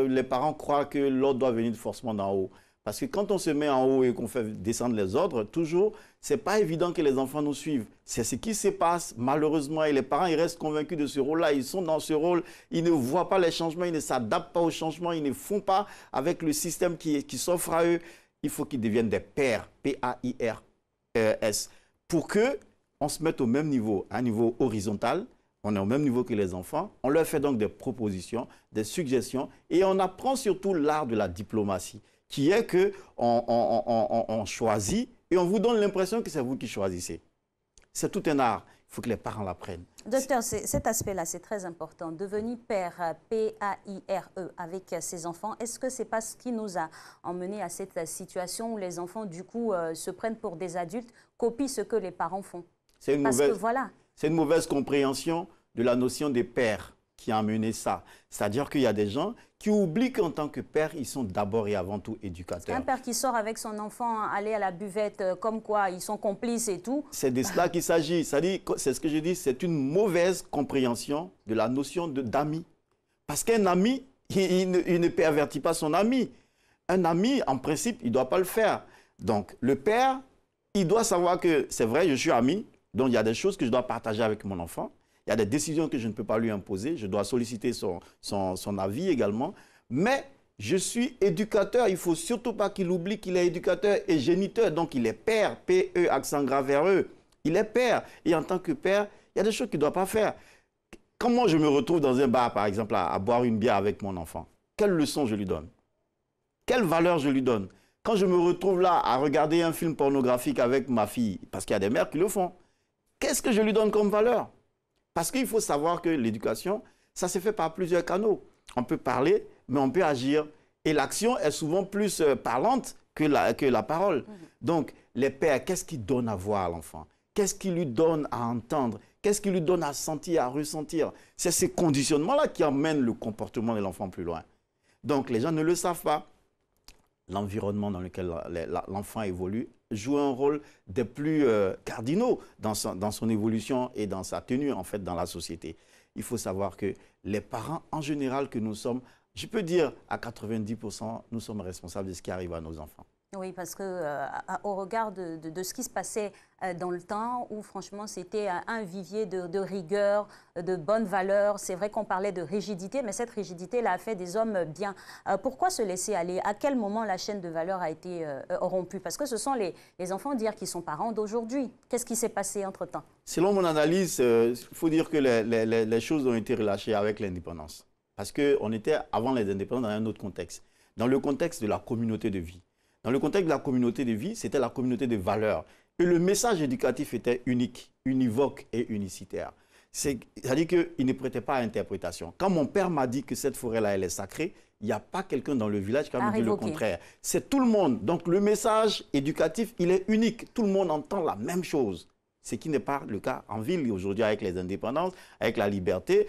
les parents croient que l'ordre doit venir forcément d'en haut. Parce que quand on se met en haut et qu'on fait descendre les ordres, toujours, ce n'est pas évident que les enfants nous suivent. C'est ce qui se passe malheureusement et les parents ils restent convaincus de ce rôle-là. Ils sont dans ce rôle, ils ne voient pas les changements, ils ne s'adaptent pas aux changements, ils ne font pas avec le système qui s'offre à eux. Il faut qu'ils deviennent des pères, P-A-I-R-S, pour qu'on se mette au même niveau, à un niveau horizontal. On est au même niveau que les enfants. On leur fait donc des propositions, des suggestions et on apprend surtout l'art de la diplomatie, qui est qu'on choisit et on vous donne l'impression que c'est vous qui choisissez. C'est tout un art. Il faut que les parents l'apprennent. Docteur, cet aspect-là, c'est très important. Devenir père, P-A-I-R-E, avec ses enfants, est-ce que ce n'est pas ce qui nous a emmené à cette situation où les enfants, du coup, se prennent pour des adultes, copient ce que les parents font? C'est une mauvaise compréhension de la notion des pères qui a amené ça. C'est-à-dire qu'il y a des gens qui oublient qu'en tant que père, ils sont d'abord et avant tout éducateurs. Un père qui sort avec son enfant, aller à la buvette, comme quoi ils sont complices et tout. C'est de cela qu'il s'agit. C'est ce que je dis, c'est une mauvaise compréhension de la notion d'ami. Parce qu'un ami, il ne pervertit pas son ami. Un ami, en principe, il ne doit pas le faire. Donc, le père, il doit savoir que c'est vrai, je suis ami, donc il y a des choses que je dois partager avec mon enfant. Il y a des décisions que je ne peux pas lui imposer. Je dois solliciter son avis également. Mais je suis éducateur. Il ne faut surtout pas qu'il oublie qu'il est éducateur et géniteur. Donc, il est père. P-E, accent grave vers E. Il est père. Et en tant que père, il y a des choses qu'il ne doit pas faire. Quand moi, je me retrouve dans un bar, par exemple, à boire une bière avec mon enfant, quelle leçon je lui donne? Quelle valeur je lui donne? Quand je me retrouve là à regarder un film pornographique avec ma fille, parce qu'il y a des mères qui le font, qu'est-ce que je lui donne comme valeur? Parce qu'il faut savoir que l'éducation, ça se fait par plusieurs canaux. On peut parler, mais on peut agir. Et l'action est souvent plus parlante que la parole. Donc, les pères, qu'est-ce qu'ils donnent à voir à l'enfant? Qu'est-ce qu'ils lui donnent à entendre? Qu'est-ce qu'ils lui donnent à sentir, à ressentir? C'est ces conditionnements-là qui emmènent le comportement de l'enfant plus loin. Donc, les gens ne le savent pas. L'environnement dans lequel l'enfant évolue joue un rôle des plus cardinaux dans son évolution et dans sa tenue, en fait, dans la société. Il faut savoir que les parents, en général, que nous sommes, je peux dire à 90%, nous sommes responsables de ce qui arrive à nos enfants. Oui, parce qu'au regard de ce qui se passait dans le temps, où franchement c'était un vivier de rigueur, de bonnes valeurs, c'est vrai qu'on parlait de rigidité, mais cette rigidité-là a fait des hommes bien. Pourquoi se laisser aller? À quel moment la chaîne de valeur a été rompue? Parce que ce sont les enfants dire qui sont parents d'aujourd'hui. Qu'est-ce qui s'est passé entre-temps? Selon mon analyse, il faut dire que les choses ont été relâchées avec l'indépendance. Parce qu'on était, avant les indépendances, dans un autre contexte. Dans le contexte de la communauté de vie. Dans le contexte de la communauté de vie, c'était la communauté de valeurs. Et le message éducatif était unique, univoque et unicitaire. C'est-à-dire qu'il ne prêtait pas à interprétation. Quand mon père m'a dit que cette forêt-là, elle est sacrée, il n'y a pas quelqu'un dans le village qui a dit le contraire. C'est tout le monde. Donc le message éducatif, il est unique. Tout le monde entend la même chose. Ce qui n'est pas le cas en ville aujourd'hui avec les indépendances, avec la liberté.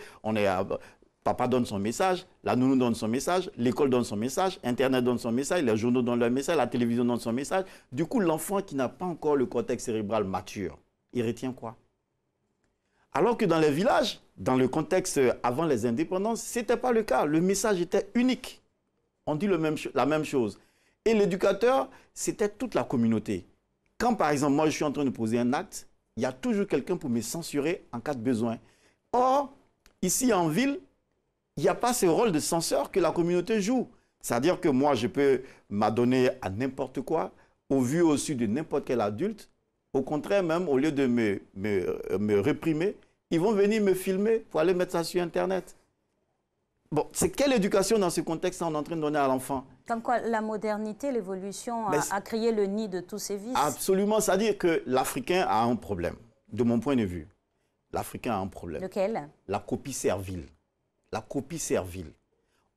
Papa donne son message, la nounou donne son message, l'école donne son message, Internet donne son message, les journaux donnent leur message, la télévision donne son message. Du coup, l'enfant qui n'a pas encore le cortex cérébral mature, il retient quoi? Alors que dans les villages, dans le contexte avant les indépendances, ce n'était pas le cas. Le message était unique. On dit la même chose. Et l'éducateur, c'était toute la communauté. Quand, par exemple, moi, je suis en train de poser un acte, il y a toujours quelqu'un pour me censurer en cas de besoin. Or, ici en ville, il n'y a pas ce rôle de censeur que la communauté joue. C'est-à-dire que moi, je peux m'adonner à n'importe quoi au vu au su de n'importe quel adulte. Au contraire, même, au lieu de me réprimer, ils vont venir me filmer pour aller mettre ça sur Internet. Bon, c'est quelle éducation dans ce contexte on est en train de donner à l'enfant? Comme quoi, la modernité, l'évolution a créé le nid de tous ces vices. Absolument, c'est-à-dire que l'Africain a un problème, de mon point de vue. L'Africain a un problème. Lequel? La copie servile. La copie servile.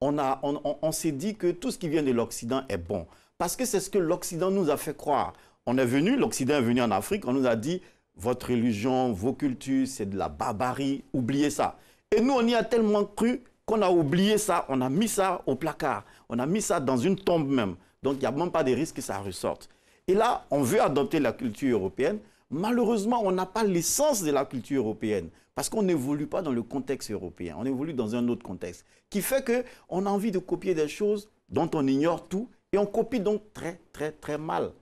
On s'est dit que tout ce qui vient de l'Occident est bon. Parce que c'est ce que l'Occident nous a fait croire. L'Occident est venu en Afrique, on nous a dit, votre religion, vos cultures, c'est de la barbarie, oubliez ça. Et nous, on y a tellement cru qu'on a oublié ça, on a mis ça au placard, on a mis ça dans une tombe même. Donc, il n'y a même pas de risque que ça ressorte. Et là, on veut adopter la culture européenne. Malheureusement, on n'a pas l'essence de la culture européenne parce qu'on n'évolue pas dans le contexte européen, on évolue dans un autre contexte qui fait qu'on a envie de copier des choses dont on ignore tout et on copie donc très, très, très mal.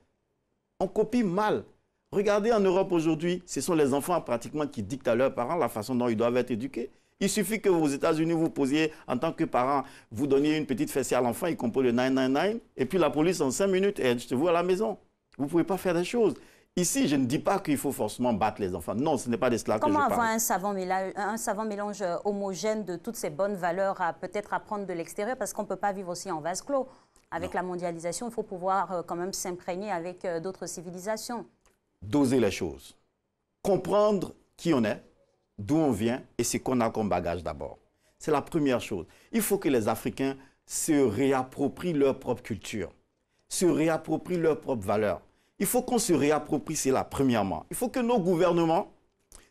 On copie mal. Regardez en Europe aujourd'hui, ce sont les enfants pratiquement qui dictent à leurs parents la façon dont ils doivent être éduqués. Il suffit que aux États-Unis, vous posiez, en tant que parent, vous donniez une petite fessée à l'enfant, il compose le 999, et puis la police en 5 minutes est vous à la maison. Vous ne pouvez pas faire des choses. Ici, je ne dis pas qu'il faut forcément battre les enfants. Non, ce n'est pas de cela que je parle. Comment avoir un savant mélange homogène de toutes ces bonnes valeurs à peut-être apprendre de l'extérieur, parce qu'on ne peut pas vivre aussi en vase clos. Avec la mondialisation, il faut pouvoir quand même s'imprégner avec d'autres civilisations. Doser les choses. Comprendre qui on est, d'où on vient et ce qu'on a comme bagage d'abord. C'est la première chose. Il faut que les Africains se réapproprient leur propre culture, se réapproprient leurs propres valeurs. Il faut qu'on se réapproprie cela, premièrement. Il faut que nos gouvernements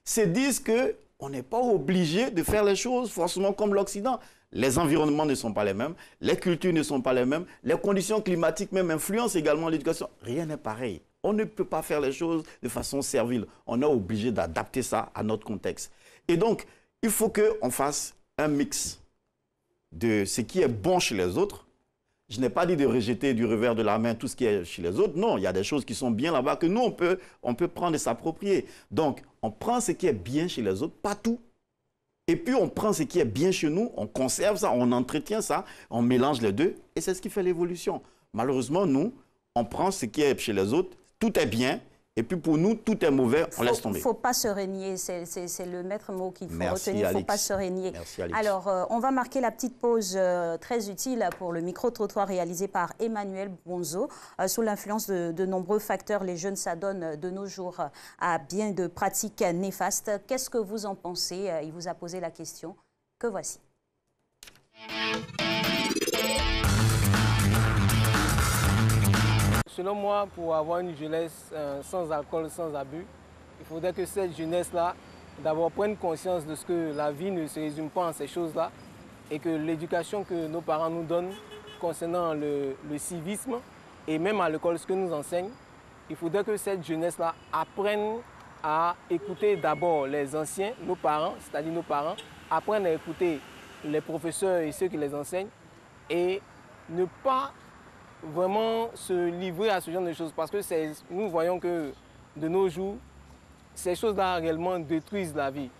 se disent qu'on n'est pas obligé de faire les choses forcément comme l'Occident. Les environnements ne sont pas les mêmes, les cultures ne sont pas les mêmes, les conditions climatiques même influencent également l'éducation. Rien n'est pareil. On ne peut pas faire les choses de façon servile. On est obligé d'adapter ça à notre contexte. Et donc, il faut qu'on fasse un mix de ce qui est bon chez les autres. Je n'ai pas dit de rejeter du revers de la main tout ce qui est chez les autres. Non, il y a des choses qui sont bien là-bas que nous, on peut prendre et s'approprier. Donc, on prend ce qui est bien chez les autres, pas tout. Et puis, on prend ce qui est bien chez nous, on conserve ça, on entretient ça, on mélange les deux. Et c'est ce qui fait l'évolution. Malheureusement, nous, on prend ce qui est chez les autres, tout est bien, et puis pour nous, tout est mauvais, on laisse tomber. Il ne faut pas se régner, c'est le maître mot qu'il faut retenir, il ne faut pas se régner. Merci, Alix. Alors, on va marquer la petite pause très utile pour le micro-trottoir réalisé par Emmanuel Bonzo. Sous l'influence de nombreux facteurs, les jeunes s'adonnent de nos jours à bien de pratiques néfastes. Qu'est-ce que vous en pensez? Il vous a posé la question, que voici. Selon moi, pour avoir une jeunesse sans alcool, sans abus, il faudrait que cette jeunesse-là, d'abord prenne conscience de ce que la vie ne se résume pas en ces choses-là et que l'éducation que nos parents nous donnent concernant le civisme et même à l'école, ce que nous enseignent, il faudrait que cette jeunesse-là apprenne à écouter d'abord les anciens, nos parents, c'est-à-dire nos parents, apprennent à écouter les professeurs et ceux qui les enseignent et ne pas vraiment se livrer à ce genre de choses parce que nous voyons que de nos jours, ces choses-là réellement détruisent la vie.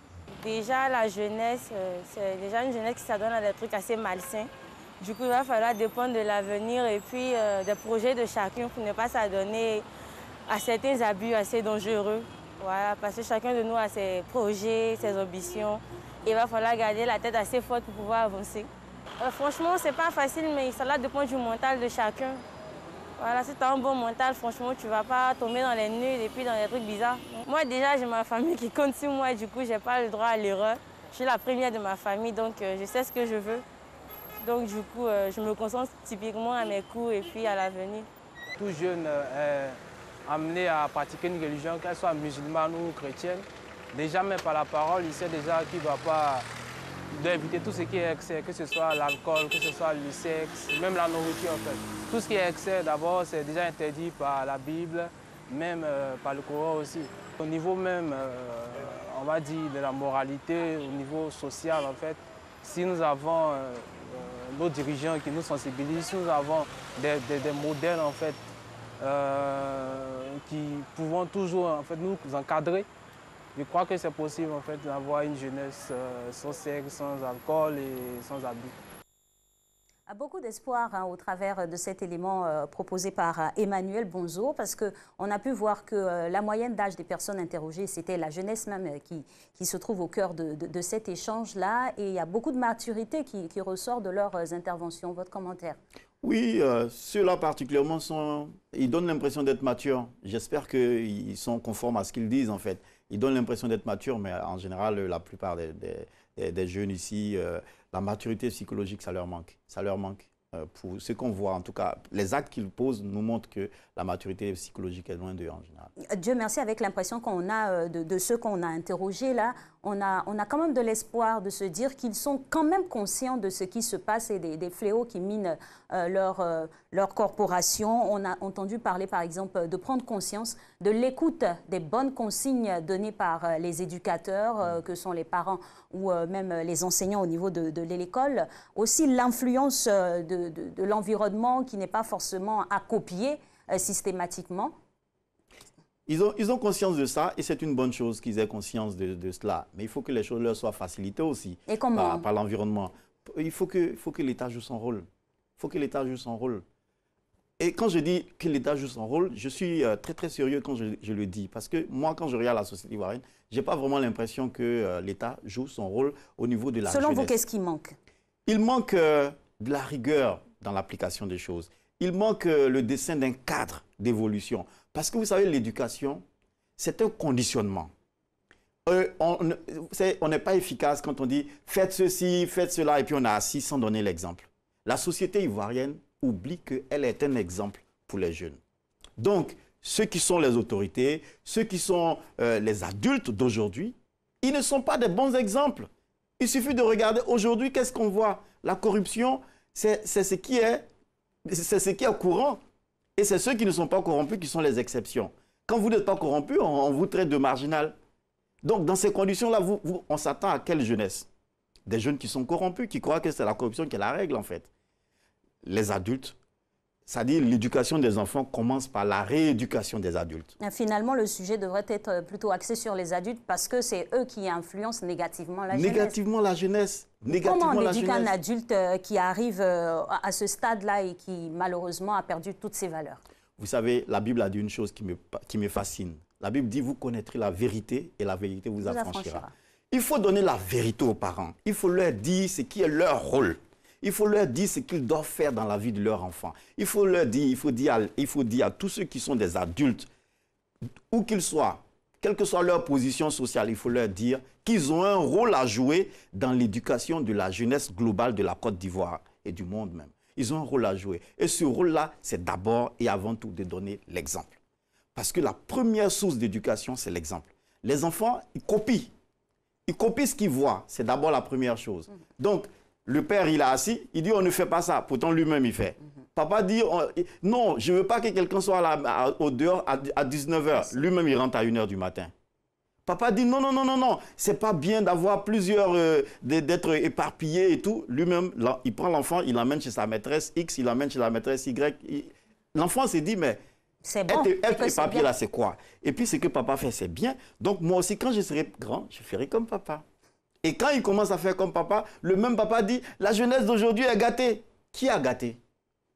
Déjà, la jeunesse, c'est déjà une jeunesse qui s'adonne à des trucs assez malsains. Du coup, il va falloir dépendre de l'avenir et puis des projets de chacun pour ne pas s'adonner à certains abus assez dangereux. Voilà, parce que chacun de nous a ses projets, ses ambitions. Il va falloir garder la tête assez forte pour pouvoir avancer. Franchement, c'est pas facile, mais ça dépend du mental de chacun. Voilà, si tu as un bon mental, franchement, tu ne vas pas tomber dans les nuls et puis dans les trucs bizarres. Moi, déjà, j'ai ma famille qui compte sur moi, du coup, je n'ai pas le droit à l'erreur. Je suis la première de ma famille, donc je sais ce que je veux. Donc, du coup, je me concentre typiquement à mes cours et puis à l'avenir. Tout jeune est amené à pratiquer une religion, qu'elle soit musulmane ou chrétienne. Déjà, même par la parole, il sait déjà qu'il ne va pas d'éviter tout ce qui est excès, que ce soit l'alcool, que ce soit le sexe, même la nourriture en fait. Tout ce qui est excès, d'abord, c'est déjà interdit par la Bible, même par le Coran aussi. Au niveau même, on va dire, de la moralité, au niveau social en fait, si nous avons nos dirigeants qui nous sensibilisent, si nous avons des modèles en fait, qui pouvons toujours en fait, nous encadrer, je crois que c'est possible en fait d'avoir une jeunesse sans sexe, sans alcool et sans abus. Beaucoup d'espoir au travers de cet élément proposé par Emmanuel Bonzo, parce qu'on a pu voir que la moyenne d'âge des personnes interrogées, c'était la jeunesse même qui se trouve au cœur de cet échange-là, et il y a beaucoup de maturité qui ressort de leurs interventions. Votre commentaire? Oui, ceux-là particulièrement, ils donnent l'impression d'être matures. J'espère qu'ils sont conformes à ce qu'ils disent en fait. Ils donnent l'impression d'être matures, mais en général, la plupart des jeunes ici, la maturité psychologique, ça leur manque. Ça leur manque. Pour ce qu'on voit, en tout cas, les actes qu'ils posent nous montrent que la maturité psychologique est loin d'eux en général. Dieu merci, avec l'impression qu'on a de ceux qu'on a interrogés là, on a quand même de l'espoir de se dire qu'ils sont quand même conscients de ce qui se passe et des fléaux qui minent leur corporation. On a entendu parler par exemple de prendre conscience de l'écoute des bonnes consignes données par les éducateurs, que sont les parents ou même les enseignants au niveau de l'école. Aussi l'influence de l'environnement qui n'est pas forcément à copier systématiquement. Ils ont conscience de ça et c'est une bonne chose qu'ils aient conscience de cela. Mais il faut que les choses leur soient facilitées aussi par l'environnement. Il faut que l'État joue son rôle. Il faut que l'État joue son rôle. Et quand je dis que l'État joue son rôle, je suis très très sérieux quand je le dis. Parce que moi, quand je regarde la société ivoirienne, je n'ai pas vraiment l'impression que l'État joue son rôle au niveau de la jeunesse. Selon vous, qu'est-ce qui manque? Il manque de la rigueur dans l'application des choses. Il manque le dessin d'un cadre d'évolution. Parce que vous savez, l'éducation, c'est un conditionnement. On n'est pas efficace quand on dit « faites ceci, faites cela » et puis on a assis sans donner l'exemple. La société ivoirienne oublie qu'elle est un exemple pour les jeunes. Donc, ceux qui sont les autorités, ceux qui sont les adultes d'aujourd'hui, ils ne sont pas des bons exemples. Il suffit de regarder aujourd'hui, qu'est-ce qu'on voit? La corruption, c'est ce qui est courant. Et c'est ceux qui ne sont pas corrompus qui sont les exceptions. Quand vous n'êtes pas corrompu, on vous traite de marginal. Donc, dans ces conditions-là, on s'attend à quelle jeunesse? Des jeunes qui sont corrompus, qui croient que c'est la corruption qui est la règle, en fait. Les adultes, c'est-à-dire l'éducation des enfants commence par la rééducation des adultes. Finalement, le sujet devrait être plutôt axé sur les adultes parce que c'est eux qui influencent négativement la jeunesse. Négativement la jeunesse. Comment on éduque un adulte qui arrive à ce stade-là et qui, malheureusement, a perdu toutes ses valeurs? Vous savez, la Bible a dit une chose qui me fascine. La Bible dit, vous connaîtrez la vérité et la vérité vous affranchira. Il faut donner la vérité aux parents. Il faut leur dire ce qui est leur rôle. Il faut leur dire ce qu'ils doivent faire dans la vie de leur enfant. Il faut leur dire, il faut dire à tous ceux qui sont des adultes, où qu'ils soient, quelle que soit leur position sociale, il faut leur dire qu'ils ont un rôle à jouer dans l'éducation de la jeunesse globale de la Côte d'Ivoire et du monde même. Ils ont un rôle à jouer. Et ce rôle-là, c'est d'abord et avant tout de donner l'exemple. Parce que la première source d'éducation, c'est l'exemple. Les enfants, ils copient. Ils copient ce qu'ils voient. C'est d'abord la première chose. Donc, le père, il est assis, il dit on ne fait pas ça. Pourtant, lui-même, il fait. Papa dit non, je ne veux pas que quelqu'un soit au dehors à 19h. Lui-même, il rentre à 1h du matin. Papa dit non, c'est pas bien d'avoir plusieurs, d'être éparpillé et tout. Lui-même, il prend l'enfant, il l'emmène chez sa maîtresse X, il l'emmène chez la maîtresse Y. L'enfant s'est dit, mais bon, être éparpillé là, c'est quoi? Et puis, ce que papa fait, c'est bien. Donc, moi aussi, quand je serai grand, je ferai comme papa. Et quand il commence à faire comme papa, le même papa dit, la jeunesse d'aujourd'hui est gâtée. Qui a gâté?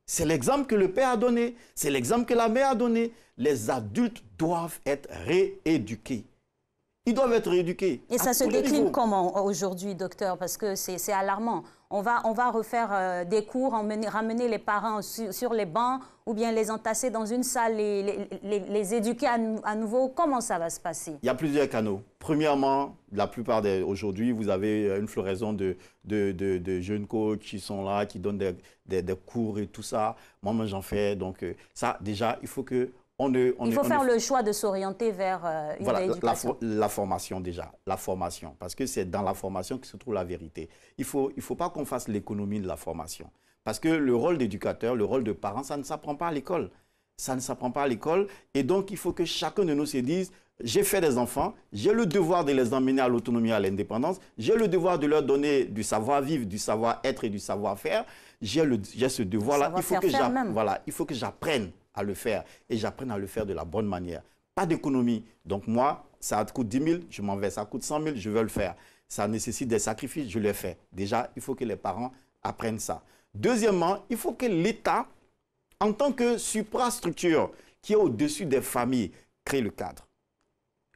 C'est l'exemple que le père a donné. C'est l'exemple que la mère a donné. Les adultes doivent être rééduqués. Ils doivent être rééduqués. Et ça se décline comment aujourd'hui, docteur? Parce que c'est alarmant. On va refaire des cours, ramener les parents sur les bancs ou bien les entasser dans une salle, les éduquer à nouveau. Comment ça va se passer? Il y a plusieurs canaux. Premièrement, la plupart aujourd'hui, vous avez une floraison de jeunes coachs qui sont là, qui donnent des cours et tout ça. Moi, j'en fais. Donc ça, déjà, il faut que... Il faut faire le choix de s'orienter vers une rééducation. La formation déjà, la formation, parce que c'est dans la formation que se trouve la vérité. Il faut pas qu'on fasse l'économie de la formation, parce que le rôle d'éducateur, le rôle de parent, ça ne s'apprend pas à l'école. Ça ne s'apprend pas à l'école, et donc il faut que chacun de nous se dise, j'ai fait des enfants, j'ai le devoir de les emmener à l'autonomie, à l'indépendance, j'ai le devoir de leur donner du savoir-vivre, du savoir-être et du savoir-faire, j'ai ce devoir-là, il faut que j'apprenne à le faire, et j'apprenne à le faire de la bonne manière. Pas d'économie. Donc moi, ça coûte 10 000, je m'en vais, ça coûte 100 000, je veux le faire. Ça nécessite des sacrifices, je les fais. Déjà, il faut que les parents apprennent ça. Deuxièmement, il faut que l'État, en tant que suprastructure qui est au-dessus des familles, crée le cadre.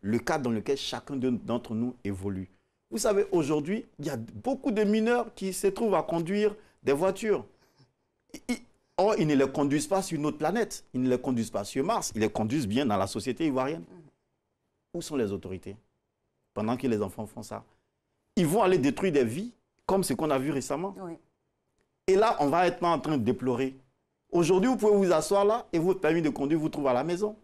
Le cadre dans lequel chacun d'entre nous évolue. Vous savez, aujourd'hui, il y a beaucoup de mineurs qui se trouvent à conduire des voitures. Or, ils ne les conduisent pas sur une autre planète. Ils ne les conduisent pas sur Mars. Ils les conduisent bien dans la société ivoirienne. Où sont les autorités pendant que les enfants font ça? Ils vont aller détruire des vies, comme ce qu'on a vu récemment. Oui. Et là, on va être en train de déplorer. Aujourd'hui, vous pouvez vous asseoir là et votre permis de conduire vous trouve à la maison.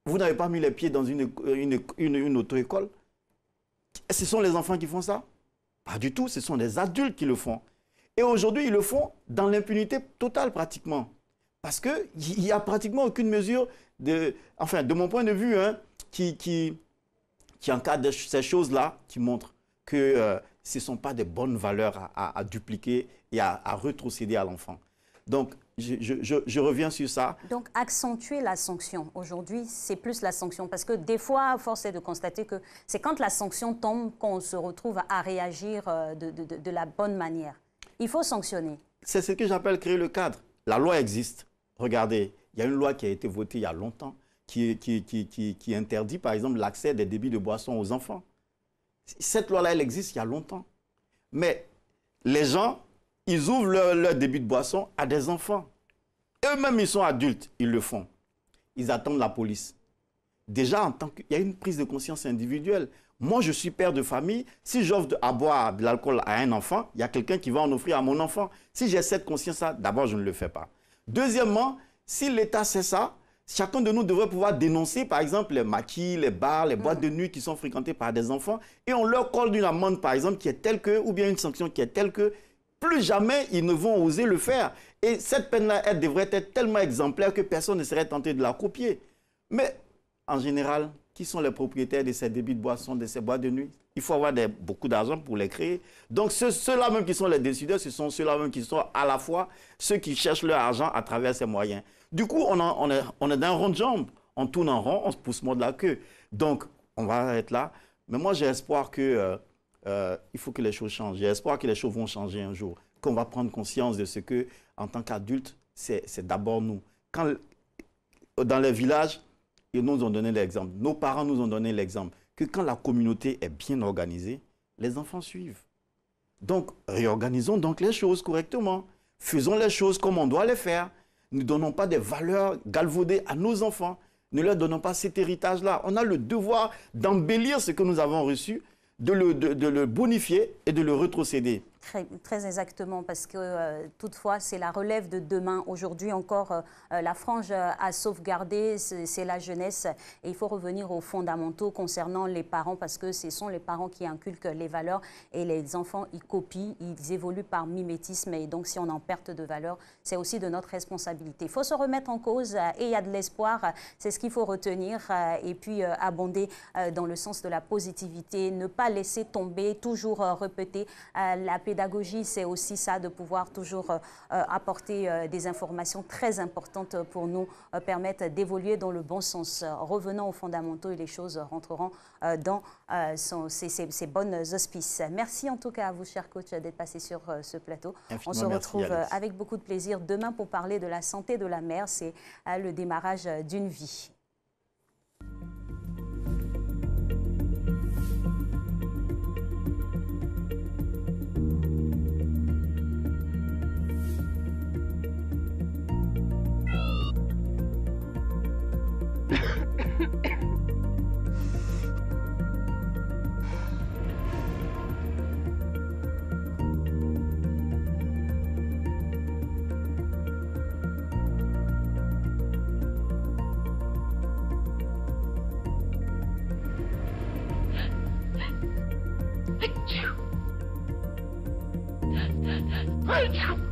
Vous n'avez pas mis les pieds dans une auto-école. Ce sont les enfants qui font ça? Pas du tout, ce sont des adultes qui le font. Et aujourd'hui, ils le font dans l'impunité totale pratiquement. Parce qu'il n'y a pratiquement aucune mesure, de mon point de vue, hein, qui encadre ces choses-là, qui montrent que ce ne sont pas des bonnes valeurs à dupliquer et à rétrocéder à l'enfant. Donc, je reviens sur ça. Donc, accentuer la sanction. Aujourd'hui, c'est plus la sanction. Parce que des fois, force est de constater que c'est quand la sanction tombe qu'on se retrouve à réagir de la bonne manière. Il faut sanctionner. C'est ce que j'appelle créer le cadre. La loi existe. Regardez, il y a une loi qui a été votée il y a longtemps qui interdit, par exemple, l'accès des débits de boissons aux enfants. Cette loi-là, elle existe il y a longtemps. Mais les gens, ils ouvrent leur débit de boisson à des enfants. Eux-mêmes, ils sont adultes, ils le font. Ils attendent la police. Déjà, il y a une prise de conscience individuelle. Moi, je suis père de famille. Si j'offre à boire de l'alcool à un enfant, il y a quelqu'un qui va en offrir à mon enfant. Si j'ai cette conscience-là, d'abord, je ne le fais pas. Deuxièmement, si l'État sait ça, chacun de nous devrait pouvoir dénoncer, par exemple, les maquis, les bars, les boîtes de nuit qui sont fréquentées par des enfants, et on leur colle une amende, par exemple, qui est telle que, ou bien une sanction qui est telle que, plus jamais ils ne vont oser le faire. Et cette peine-là, elle devrait être tellement exemplaire que personne ne serait tenté de la copier. Mais, en général, qui sont les propriétaires de ces débits de boissons, de ces boîtes de nuit? Il faut avoir beaucoup d'argent pour les créer. Donc, ceux-là même qui sont les décideurs, ce sont ceux-là même qui sont à la fois ceux qui cherchent leur argent à travers ces moyens. Du coup, on est dans un rond de jambe. On tourne en rond, on se pousse mort de la queue. Donc, on va être là. Mais moi, j'ai espoir que il faut que les choses changent. J'ai espoir que les choses vont changer un jour. Qu'on va prendre conscience de ce que, en tant qu'adultes, c'est d'abord nous. Quand, dans les villages, ils nous ont donné l'exemple. Nos parents nous ont donné l'exemple que quand la communauté est bien organisée, les enfants suivent. Donc, réorganisons donc les choses correctement. Faisons les choses comme on doit les faire. Ne donnons pas des valeurs galvaudées à nos enfants. Ne leur donnons pas cet héritage-là. On a le devoir d'embellir ce que nous avons reçu, de le bonifier et de le rétrocéder. Très exactement, parce que toutefois, c'est la relève de demain. Aujourd'hui encore, la frange à sauvegarder, c'est la jeunesse. Et il faut revenir aux fondamentaux concernant les parents, parce que ce sont les parents qui inculquent les valeurs et les enfants, ils copient, ils évoluent par mimétisme. Et donc, si on en perd de valeur, c'est aussi de notre responsabilité. Il faut se remettre en cause et il y a de l'espoir. C'est ce qu'il faut retenir et puis abonder dans le sens de la positivité, ne pas laisser tomber, toujours répéter la pédagogie, c'est aussi ça, de pouvoir toujours apporter des informations très importantes pour nous permettre d'évoluer dans le bon sens. Revenons aux fondamentaux et les choses rentreront dans ces bonnes auspices. Merci en tout cas à vous, chers coachs, d'être passés sur ce plateau. On se retrouve avec beaucoup de plaisir demain pour parler de la santé de la mère. C'est le démarrage d'une vie. Hey!